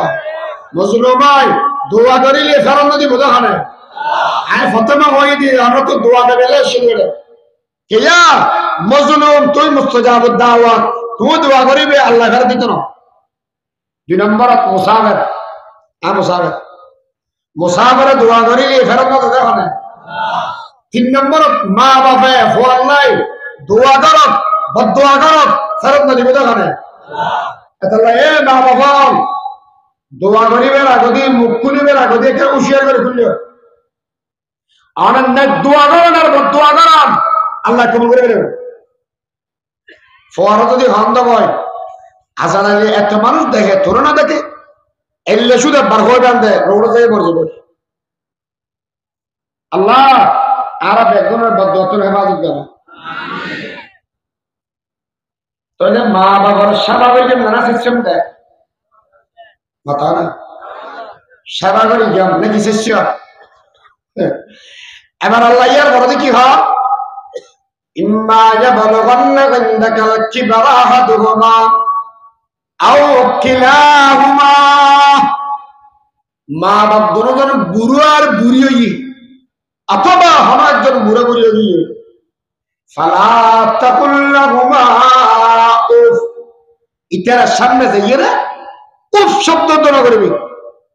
মজলুমাই দোয়া করিলে ফেরত নদী দেখো না আয় ফতেমা হয়ে দিয়ে আমরা তো দোয়া দেবে শিখে কিয়া মজলুম তুই মুস্তাজাবুদ দাওয়াত তুই দোয়া করিবে আল্লাহ ফেরত দিত না দুই নম্বর মুসাফির মুসাফিরে দোয়া করিলে ফেরত মত দেখো না তিন নম্বর মা বাপে ফোয়াল নাই দোয়া করত বদোয়া করত ফেরত না দিবে দেখো না তাহলে এ মা বাবা দোয়া করিবে আগদি মুখ খুলিবে আগদি একটা হুঁশিয়ার করে খুললে অনেক দোয়া করেন আর বদোয়া করেন আল্লাহ কবুল করে দেবে ফোয়ারা যদি হন্দ হয় আসান আগে এত মানুষ দেখে তোর না দেখে এলে শুধু বার হয়ে টান দেয় রোডে থেকে পড়ে যাবে আল্লাহ আর একজনের বদুয়াতুল হেফাজত করে তাহলে মা বাবার সেবা করে নানা সিস্টেম দেয় মাথা না সেবা করি যেমন নাকি শিষ্য এবার আল্লাহ ইয়ার বড় কি হয় ইম্মা ইয়াবলুগান্না ইনদাকাল কিবরা আহাদুহুমা আও কিলাহুমা মা বাপ দুজন বুড়ো আর বুড়ি হই অথবা হম একজন বুড়ো বুড়ি হই ফালা তাকুল্লাহুমা উফ ইতারা সামনে যাইয়ে না উফ শব্দ তো না করবি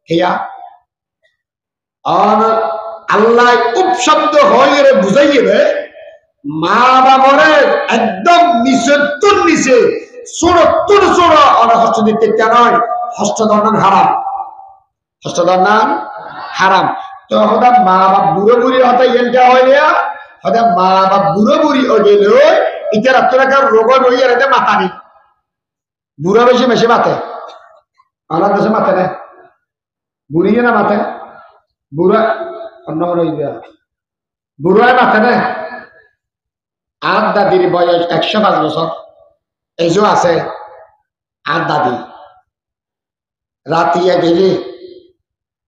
কিয়া আর আল্লাহ উফ শব্দ হয়ে রে বুঝাইয়ে মা বাবারে একদম নিচে তোর নিচে ছোড় অনেক হস্ত দিতে নয় হস্তদণ্ডন হারাম তো হঠাৎ মা বাপ বুড়ো বুড়ি হতে এনটা হয় হঠাৎ মা বাপ বুড়ো বুড়ি ও গেল এটা রাত্রাকার রোগ রইয়া রেতে মাথা নি বুড়া বেশি মাথে আমার দেশে মাথে না বুড়িয়ে না মাথে বুড়া অন্য বুড়ায় মাথে না আর দাদির বয়স 105 বছর এই যে আছে আর দাদি রাতিয়া গেলি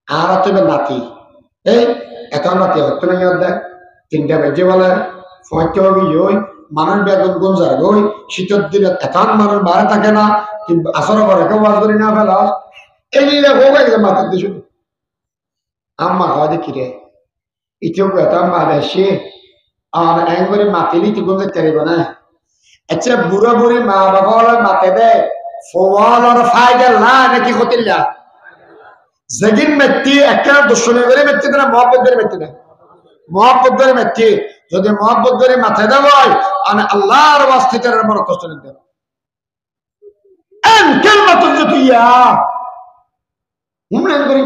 আর তুমি নাতি এই এত নাতি হতো না দেয় 3টা বেজে বলে ফয়তে ওই মানুষ বেগুন গুঞ্জার গই শীতের দিনে এত মানুষ বাড়ে থাকে না কিন্তু আসর করে কেউ বাস করি না ফেলা এই মাথার দিশু আম্মা হয় দেখি রে ইতিও এত মা দেশে আর একবারে মাতিলি কি গুঞ্জে চারিব না আচ্ছা বুড়ো বুড়ি মা বাবা মাতে দেয় ফোয়াল আর ফায়দা না নাকি হতিল্লা যেদিন মেত্তি একটা দুশ্মনী করে মেত্তি না মহব্বত করে মেত্তি না মহব্বত করে মেত্তি যদি মহব্বত করে মাথায় দেওয়া হয় আমি আল্লাহর বাস্তিতার মনে কষ্ট নিতে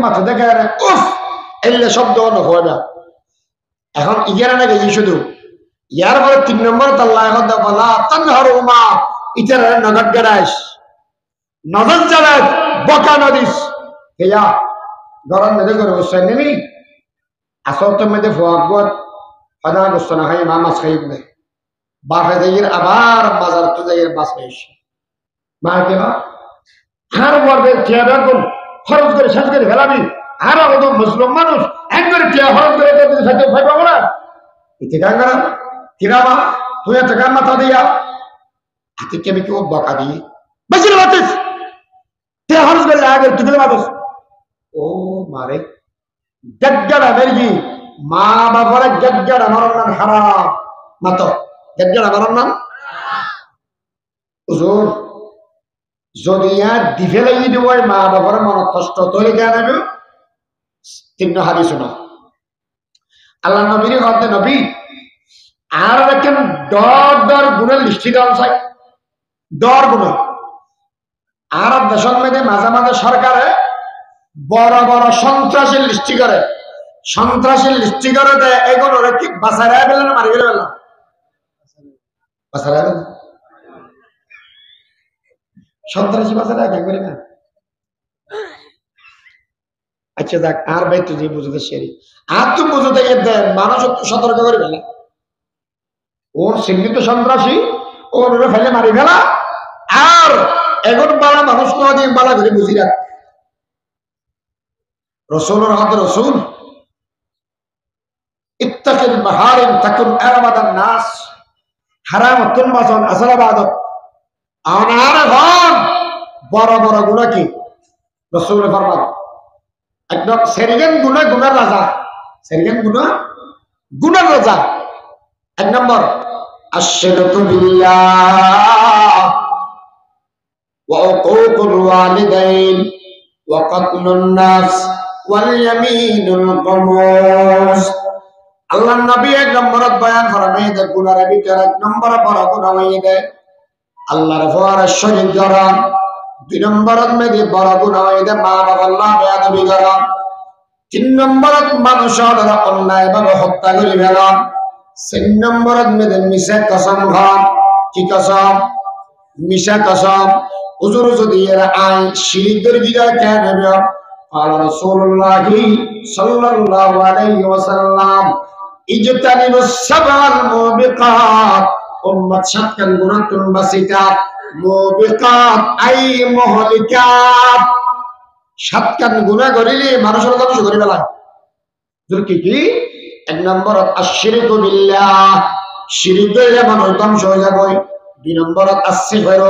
মাথা দেখে উফ এলে শব্দ হয় না এখন ইয়ার না গেছি শুধু ইয়ার পরে 3 নম্বর আল্লাহ এখন বলা তানহারুমা ইতার নগদ গড়াইস নজর জ্বালাস বকা নদিস হেয়া গরম মেদে করে বসছেন নেই আসল তো মেদে ফোয়াকবর ফাদা গোস্ত না খাই মা মাছ খাই দেয় বাপে যাইয়ের আবার বাজার তো যাইয়ের মাছ খাইস মা কে আর বলবে চেয়ার খরচ করে শেষ করে ফেলাবি আর কত মুসলিম মানুষ একবারে চেয়ার খরচ করে সাথে ফাই পাবো না এতে গাঙ্গারা কিরাবা তুই একটা গান মাথা দিয়া হাতে কেমন কি ও বকা দিয়ে বেশি বাতিস চেয়ার খরচ করে আগে তুই গেলে বাতিস ও মারে গজ্জাড়া বেরগি মা বাবার গজ্জাড়া মারার নাম হারাম মাতো গজ্জাড়া মারার নাম হুজুর যদি দিফে লাগি দিব মা বাবার মনত কষ্ট তৈরি কে নেবে তিন হাদিস না আল্লাহ নবীর কথা নবী আর দেখেন দর গুণের লিস্টি দেওয়া চাই দর গুণ আর দেশের মধ্যে মাঝে মাঝে সরকারে বড় বড় সন্ত্রাসীর লিস্টি করে সন্ত্রাসীর লিস্টি করে দেয় এগুলো কি বাসায় ফেলে না মারি ফেলে ফেললাম বাসায় সন্ত্রাসী বাসায় এক করে না আচ্ছা দেখ আর ভাই তুই বুঝতে সেরি আর তুই বুঝতে দেয় মানুষ সতর্ক করে ফেলে ওর চিহ্নিত সন্ত্রাসী ওর ফেলে মারি ফেলা আর এখন বালা মানুষ কোনদিন বালা করে বুঝি রাখ রসুলের হাতে রসুল ইত্তাকিল মাহারিম তাকুন আরামাদান নাস হারাম তুলমাজন আসরাবাদত আনার ভান বড় বড় গুনাহ কি রসুল ফরমান একদম সেরিগেন গুনাহ গুনার রাজা সেরিগেন গুনাহ গুনার রাজা এক নম্বর আশরিকু বিল্লাহ ওয়া উকুকুল ওয়ালিদাইন ওয়া কাতলুন নাস ওয়াল ইয়ামিনুল গামুস আল্লাহর নবী এক নম্বর বয়ান ফরমাই দে গুনার ভিতরে এক নম্বর বড় গুনাহ হইছে আল্লাহর ফরজ শরীক করা দুই নম্বরত মধ্যে বড় গুনাহ হইছে মা বাবা আল্লাহ বেয়াদবি করা তিন নম্বরত মানুষের অন্যায়ভাবে হত্যা করে ফেলা চার নম্বরত মধ্যে মিছা কসম খান কি কসম মিছা কসম হুজুর যদি এর আইন শিরিক করে বিদায় কেন হবে قال رسول الله صلى الله عليه وسلم اجتنبوا السبع الموبقات উম্মত সাতকান গুনাতুন বাসিকাত মুবিকাত আই মুহলিকাত সাতকান গুনাহ করিলে মানুষের ধ্বংস করে ফেলায় কি কি এক নম্বরত আশরিকু বিল্লাহ শিরিক করলে মানুষ ধ্বংস হয়ে যাবে দুই নম্বরত আসসিহর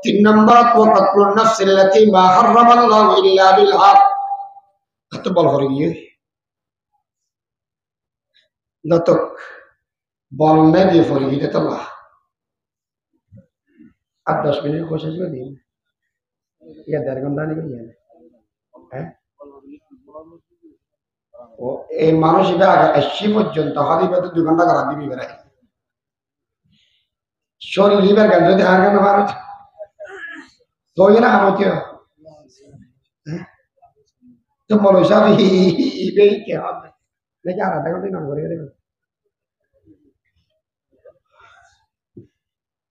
তিন নম্বরত ওয়াকাতুন নাফসিল্লাতী মা হারামাল্লাহু ইল্লা বিল হক কত বল করে গিয়ে নতক বল না দিয়ে পড়ে গিয়ে তো না 8-10 মিনিট বসে ছিল দিন ইয়া 1.5 ঘন্টা নিয়ে হ্যাঁ ও এই মানুষ এটা আসছি পর্যন্ত হাদিবে তো 2 ঘন্টা করা দিবি বেড়াই শরীর লিভার গান যদি আর গান মারো তো না আমাকে তো মনে সাবি ইবেই কে হবে নাকি আর আধা ঘন্টা নাম করে দেবেন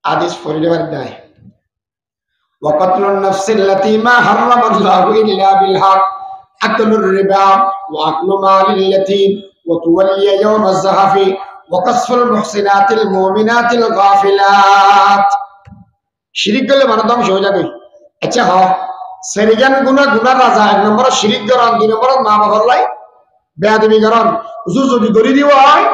আদেশ পরিবার নাই ওয়াকাতুন নাফসিল্লাতী মা হারামাল্লাহু ইল্লা বিল হক আকলুর রিবা ওয়া আকলু মালিল ইয়াতীম ওয়া তুওয়াল্লিয়া ইয়াওমাজ যাহাফি ওয়া কাসফুল মুহসিনাতিল মুমিনাতিল গাফিলাত শিরিক করলে মানুষ ধ্বংস হয়ে যাবে আচ্ছা হ্যাঁ সেরিগান গুনাহ গুনার রাজা এক নম্বর শিরিক করেন দুই নম্বর মা বাবার লাই বেয়াদবি করেন হুজুর যদি দড়ি দিব হয়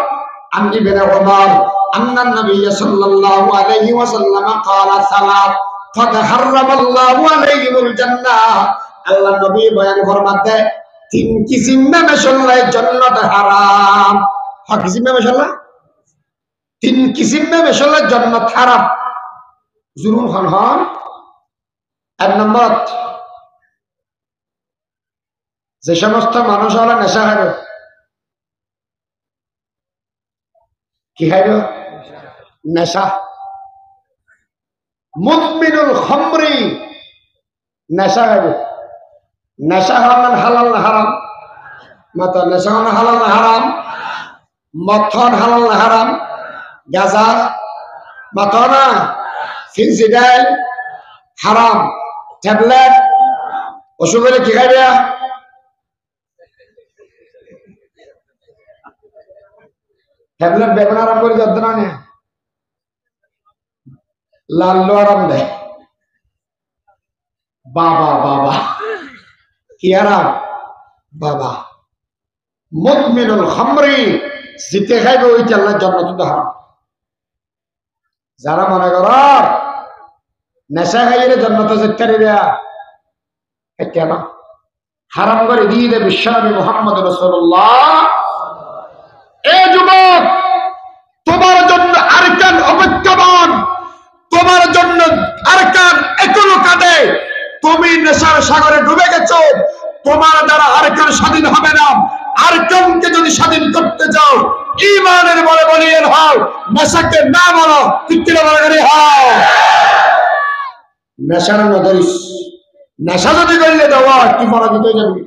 আন্নি বিন উমর আন্নান নবী সাল্লাল্লাহু আলাইহি ওয়াসাল্লাম قال সালাত قد حرم الله عليهم الجنه আল্লাহ নবী বয়ান ফরমাতে তিন কিসিম में मशाल्लाह जन्नत हराम হ্যাঁ কিসিম में मशाल्लाह তিন কিসিম में मशाल्लाह जन्नत हराम জুরুম খান খান এক নম্বর যে সমস্ত মানুষ হলো নেশা খাবে কি খাইবে নেশা মুদমিনুল খামরি নেশা খাবে নেশা খাওয়ান হালাল না হারাম মাতা নেশা খাওয়ান হালাল না হারাম মথন হালাল না হারাম গাঁজা মাথনা ফিনসিডাইল হারাম ট্যাবলেট ওষুধ হলে কি খাইবে ট্যাবলেট বেগুন আরাম করে যত না নে লাল্লু আরাম দেয় বাবা বাবা কি আরাম বাবা মুদমিনুল খামরি জিতে খাইবে ওই আল্লাহর জান্নাত তো হারাম যারা মনে করো নেশা খাইলে জান্নাতে যেতে পারবে কেন হারাম করে দিয়ে দেবে বিশ্বনবী মুহাম্মদ রাসূলুল্লাহ এ যুবক তোমার জন্য আরকান অপেক্ষমান তোমার জন্য আরকান এখনো কাঁদে তুমি নেশার সাগরে ডুবে গেছো, তোমার দ্বারা আর কেউ স্বাধীন হবে না। আর কেউকে যদি স্বাধীন করতে চাও, ঈমানের বলে বলিয়ান হও, নেশাকে না মানো, ঠিক কিনা বলে হও। নেশার না ধরিস, নেশা যদি করলে দেওয়া কি পরাজিত হয়ে যাবে।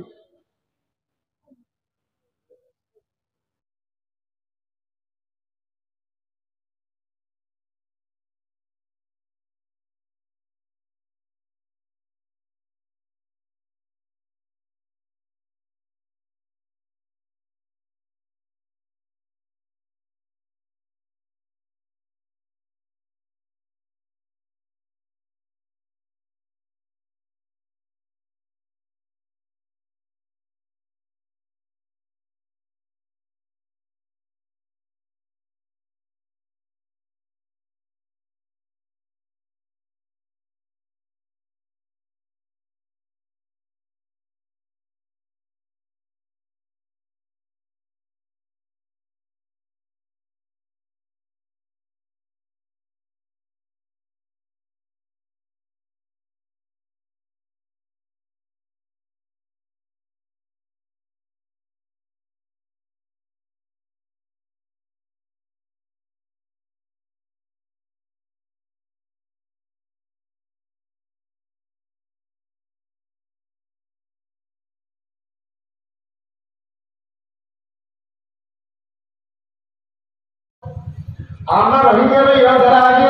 আমরা রোহিঙ্গারা যারা আগে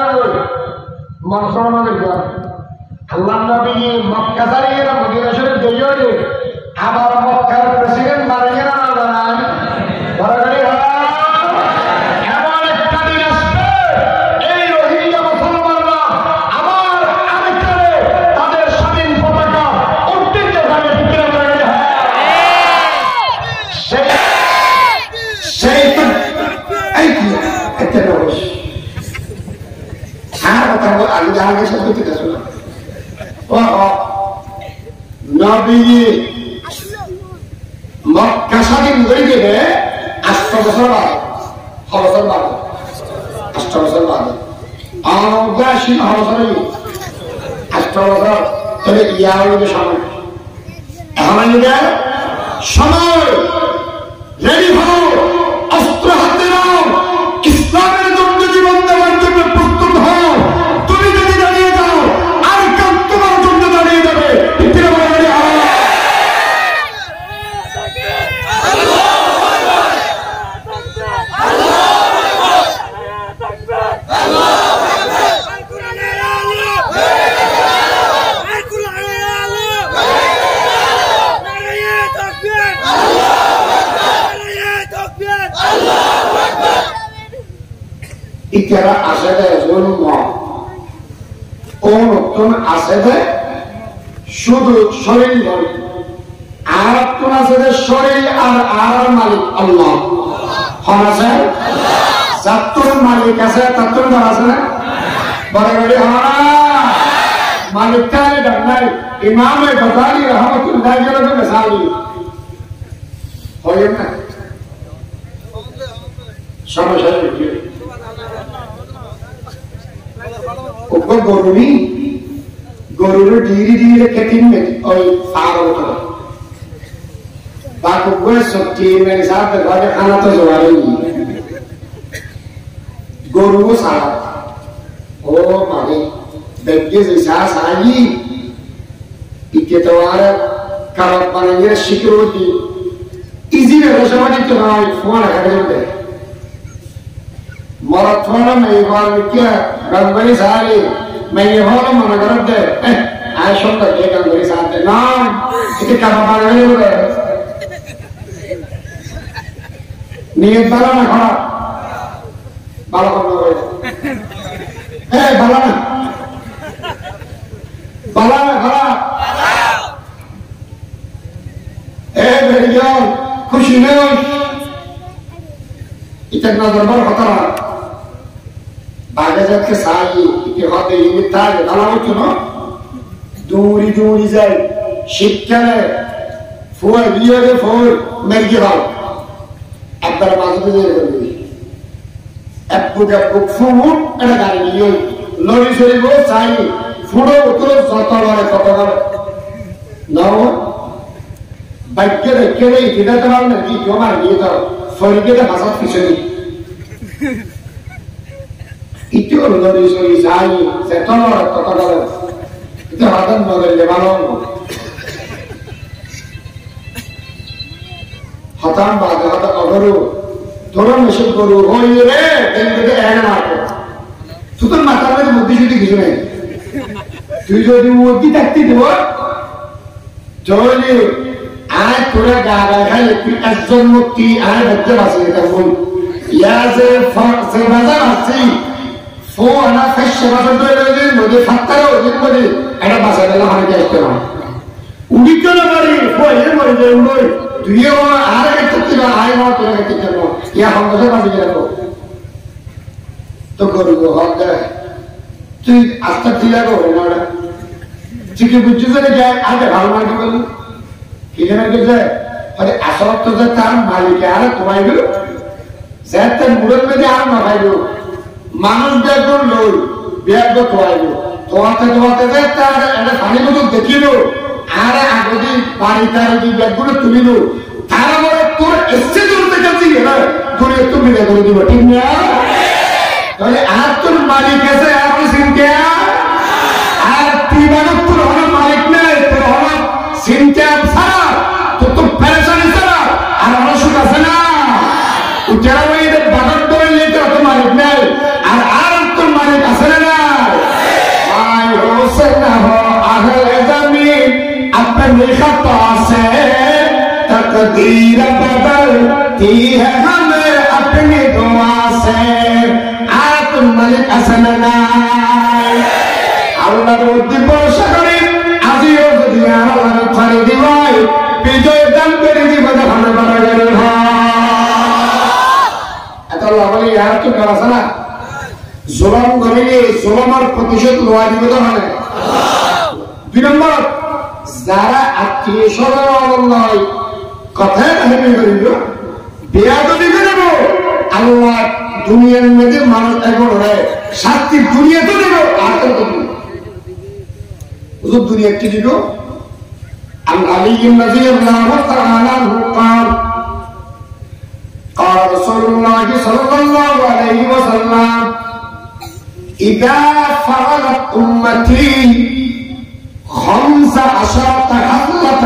মনসরমানে আল্লাহ নবী মক্কা ছাড়িয়ে মদিনা শরীফ গিয়ে আবার মক্কার প্রেসিডেন্ট বানিয়ে না বানায় বড় এমন একটা দিন আসবে, এই রোহিঙ্গা মুসলমানরা আবার আরেকটারে তাদের স্বাধীন পতাকা উত্তীর্ণ হবে। সেই এই কি একটা রহস্য আর কথা আগে আগে সব কিছু শোনা নবী মক্কা স্বাধীন করে দেবে 8 বছর বাদে, 6 বছর বাদে, 8 বছর বাদে, 9 বছর 8 বছর তবে ইয়া হইবে সময়। এখন হইবে সময়, রেডি হও, অস্ত্র হাতে নাও, ইসলামের জন্য জীবন দেওয়ার জন্য প্রস্তুত হও। তুমি যদি দাঁড়িয়ে যাও আর কেউ তোমার জন্য দাঁড়িয়ে যাবে। ইতারা আসে দেয় জন্ম ও নতুন আসে দেয় শুধু শরীর ধরে, আর নতুন আসে দেয় শরীর আর মালিক আল্লাহ আছে। যাত্তর মালিক আছে, তাত্তর ধর আছে না বড় বড় মালিকটা ডাক্তার ইমামে গজালি রহমতুল্লাহ আলাইহি মিসালি হয় না সমস্যা কি গরুর ডিগ্রি দিয়ে রেখে কিনবে ওই আর বাকুবে সবজি মেরে সাথে ঘরে খানা তো জোগাড় গরু সারা ও মানে দেখে যে সাই ইকে তো আর খারাপ বানিয়ে সিকিউরিটি ইজি রেশমাটি তো হয় ফোন রাখতে মরাথন এই বার কি গঙ্গলি সালি मैं ये हो मन करते आज सुंदर के गंगरी साथ ना इतने काम पाने हुए नियत बाला ना खड़ा बाला करना हुए बाला ना खड़ा मेरी जान खुशी नहीं इतना दरबार होता रहा बागे जाके साई के होते ये था दाला होतो ना दूरी दूरी जाए शिक्षण फुआ दियो के फुआ मेरी के बाल अब तर बाजू पे जाए कभी अब पूजा फुआ ऐसा गाड़ी लियो लोरी सोरी वो साई फुड़ो उतरो साता वाले कपड़ा নাও বাইকে দেখে নেই যেটা তোমার নাকি কেউ মার গিয়ে তো ফরিকে ভাষা পিছনে itu dari suri sai setonor totonor itu hadan model lebanon hatam baga hata agaru thoron mesul koru hoi re tende ena marko sutur matar me buddhi shudi kichu nei তুই যদি বুদ্ধি থাকতে দিব জলে আয় তোরা গাড়া খাইলে তুই একজন মুক্তি আয় ধরতে পারছি এটা বল ইয়া যে বাজার আসছি ফো আনা ফেসে বাজার দইলে মধ্যে ফাত্তারও ওদের মধ্যে এটা বাজার দিলে মানে যাইতে না উড়িতে না পারি ফো এর মধ্যে যে উড়ই তুইও আর একটা তুই আয় না তোরা কি করব ইয়া হংসে বাজি গেল তো করব হক তুই আস্তে দিলা গো না চিকে বুঝছিস যে আগে ভালো মার কি বলি কিনে গেছে আরে আসল তো যে তার মালিক আর তোমায় গেল সেটা মুড়ের মধ্যে আর না খাইলো মানুষ দেখো লই বিয়াগ তোয়াইলো তোয়াতে যে তার একটা পানি বোতল দেখিল আর আগদি বাড়ি তার যে ব্যাগগুলো তুলিল তারপরে তোর এসে ধরতে গেছি না তোর একটু মিলে করে দিব ঠিক না তাহলে আর তোর মালিক আছে আর চিন্তা আর তুই বানক তোর হলো মালিক নেই তোর হলো চিন্তা ছাড়া তোর তো পেরেশানি ছাড়া আর আমার সুখ আছে না যারা ওই বাগান করে নিয়ে তোর মালিক নেই আর আর তোর মালিক আছে না আই হোসেন হো আহলে জমিন अपने खता से तकदीर बदलती है हमें अपनी दुआ से आप मलिक असलना আল্লাহর মধ্যে ভরসা করি আজিও যদি আল্লাহর ছাড়ি দিবাই বিজয় দান করে দিব জাহান্নামে পারা গেল এত লাভলি আর কি করা না জুলুম করিলে জুলুমের প্রতিশোধ লওয়া দিব তো মানে দুই নম্বর যারা আত্মীয় স্বজন নয় কথায় কাহিনী করিল বেয়াদবি করিব আল্লাহ দুনিয়ার মধ্যে মানুষ এখন হয় শাস্তি দুনিয়াতে দেব আর তো হুজুর দুনিয়াতে দিব আন আলী ইবনে রাদিয়াল্লাহু তাআলা আনহু قال قال رسول الله صلى الله عليه وسلم اذا فرغت امتي 15 حلة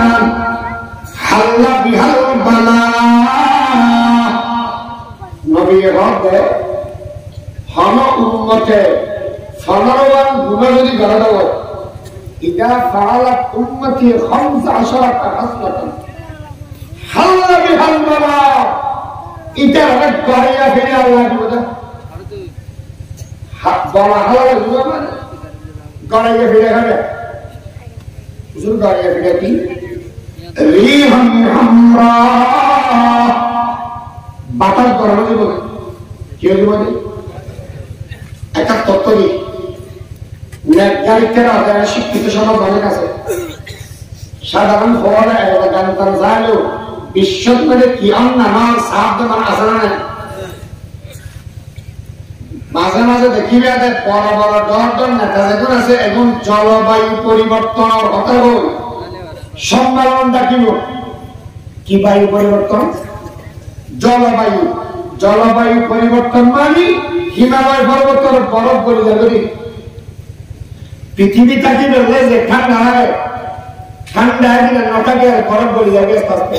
حل بها البلاء নবী বলে হন উম্মতে 15 গুনাহ যদি করে দাও ইদা ফালাত উম্মতি 15 হাসনাতান হাল্লা বিহাল বালা এটা অনেক গড়িয়া ফিরে আল্লাহ দিব না হাত বলা হালা দিব মানে গড়িয়া ফিরে হবে হুজুর গড়িয়া ফিরে কি রিহান হামরা বাতাস গরম দিব কি হইব একটা তত্ত্ব দিই গাড়িতে রাজা শিক্ষিত সমাজ অনেক আছে সাধারণ ফলে গান যাইলেও বিশ্বত মানে কি নামাজ সাবধান আছে না মাঝে মাঝে দেখিবে বড় বড় ডর নেতা যেগুলো আছে এখন জলবায়ু পরিবর্তনের কথা বল সম্মেলন ডাকিব কি বায়ু পরিবর্তন জলবায়ু জলবায়ু পরিবর্তন মানে হিমালয় পর্বতের বরফ গলে যাবে পৃথিবী থাকিবে যে ঠান্ডা হয় ঠান্ডা দিলে নটাকে বরফ গলে যাবে আস্তে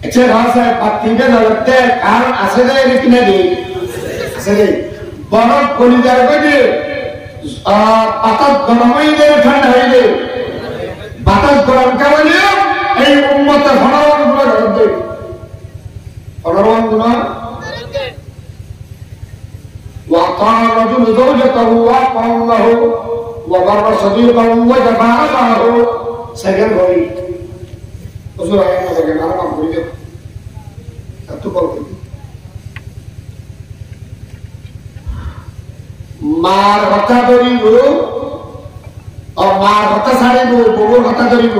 আচ্ছা ভাষায় পৃথিবীতে জগতে কারণ আছে যে কিনা দিই আছে যে বরফ গলে যাবে যে বাতাস গরম হয়ে যাবে ঠান্ডা হয়ে যাবে বাতাস গরম কারণে এই উম্মতের ফলাফল গুলো ধরতে وقال رجل زوجته وقومه وبر صديقه وجفا أباه سجن غريب وصول آيات سجن أنا ما أقول لك أتوقع মার কথা ধরিব ও মার কথা ছাড়িব বউর কথা ধরিব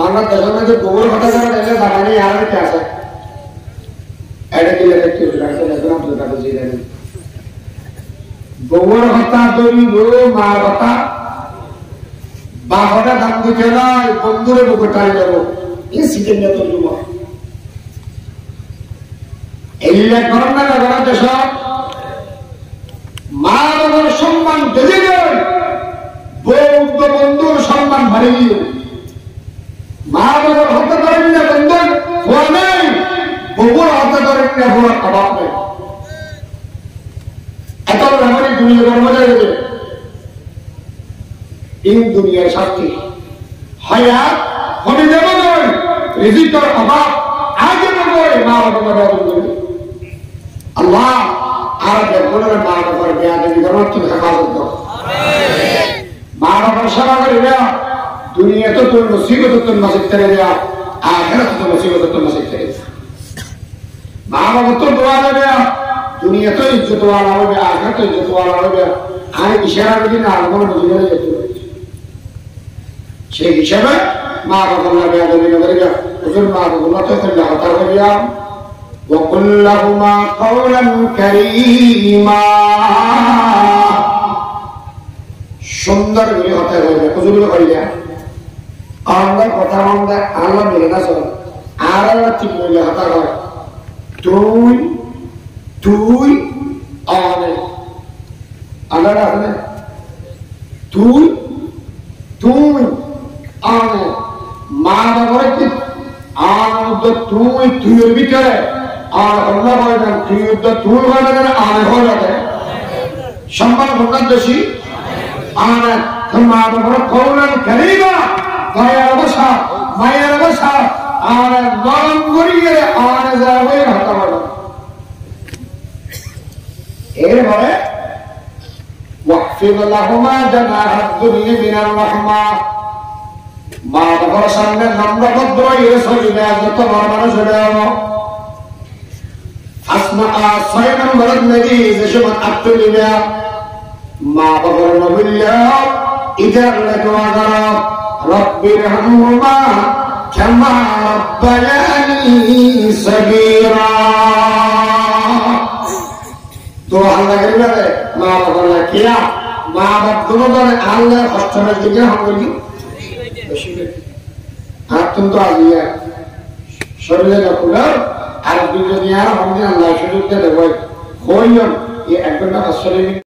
আমরা দেশের মধ্যে বউর কথা ছাড়া দেখলে জানানি আর কি আছে এটা দিলে দেখতে বউর কথা ধরিব মার কথা বাবাটা দাম দিতে নাই বন্ধুরে বুকে টাই দেবো এই সিটের নেতর যুবক এইলে করেন না করার দেশ মা বাবার সম্মান বেঁধে দেয় বৌদ্ধ বন্ধুর সম্মান বাড়িয়ে দিও মা বাবার হতে পারেন না বন্ধুর হওয়া নেই বউর হতে পারেন না হওয়ার অভাব নেই এত ব্যাপারে দুনিয়া কর্মচারী দেবে এই দুনিয়ার শাস্তি হায়াত হবে দেব নয় রিজিকের অভাব আগে নয় মা বাবা ব্যবহার করবে আল্লাহ আর ব্যবহারের মা বাবার বেয়াদবি করার তুমি হেফাজত করো মা বাবার সেবা করবে দুনিয়াতে তোর মুসিবত তোর নসিব করে দেয়া আখিরাতে তোর মুসিবত তোর নসিব করে দেয়া মা বাবা তো দোয়া দেবে দুনিয়াতে ইজ্জত ওয়ালা হবে আখিরাতে ইজ্জত ওয়ালা হবে আর ইশারা দিন আর কোনো বুঝে যেতে সেই হিসাবে মা বাবার বেয়াদবি করবে হুজুর মা বাবা তো কল্লা হতা করিয়া وقل لهما قولا كريما সুন্দর করে কথা বলবে হুজুর কইয়া আল্লাহ কথা বলবে আল্লাহ বলে না সব আর আল্লাহ ঠিক বলে কথা কয় তুই তুই আনে আল্লাহ রাখলে তুই তুই আনে মা বাবার কি আনন্দ তুই তুইয়ের ভিতরে আর আল্লাহ বলেন তুই তুই বলেন আনে হয়ে যাবে সম্মান ভোটার বেশি আনে মা বাবার করুণান খেলিবা মায়ের বসা আর নরম করিয়ে আনে যাবে হাতা বলো এরপরে ওয়াকফিদ লাহুমা জানাহাদ-দুল্লি মিনার রাহমা মা বাবার সামনে নম্র ভদ্র হয়ে চলবে যত বড় মানুষ হলেও আসমা 6 নম্বরের নবী যে সময় আত্মলিবে মা বাবার নবীল্লা ইজার দোয়া করো রব্বির হামহুমা কামা রাব্বায়ানি সগীরা দোয়া লাগবে মা বাবার কিয়া মা বাবা দুজনে আল্লাহর হস্তের দিকে হামলি আর তুমি তো আজিয়া শরীরে যখন আর দুজনে আর আমাদের আল্লাহ সুযোগ দেবে হইল এই এক ঘন্টা শরীর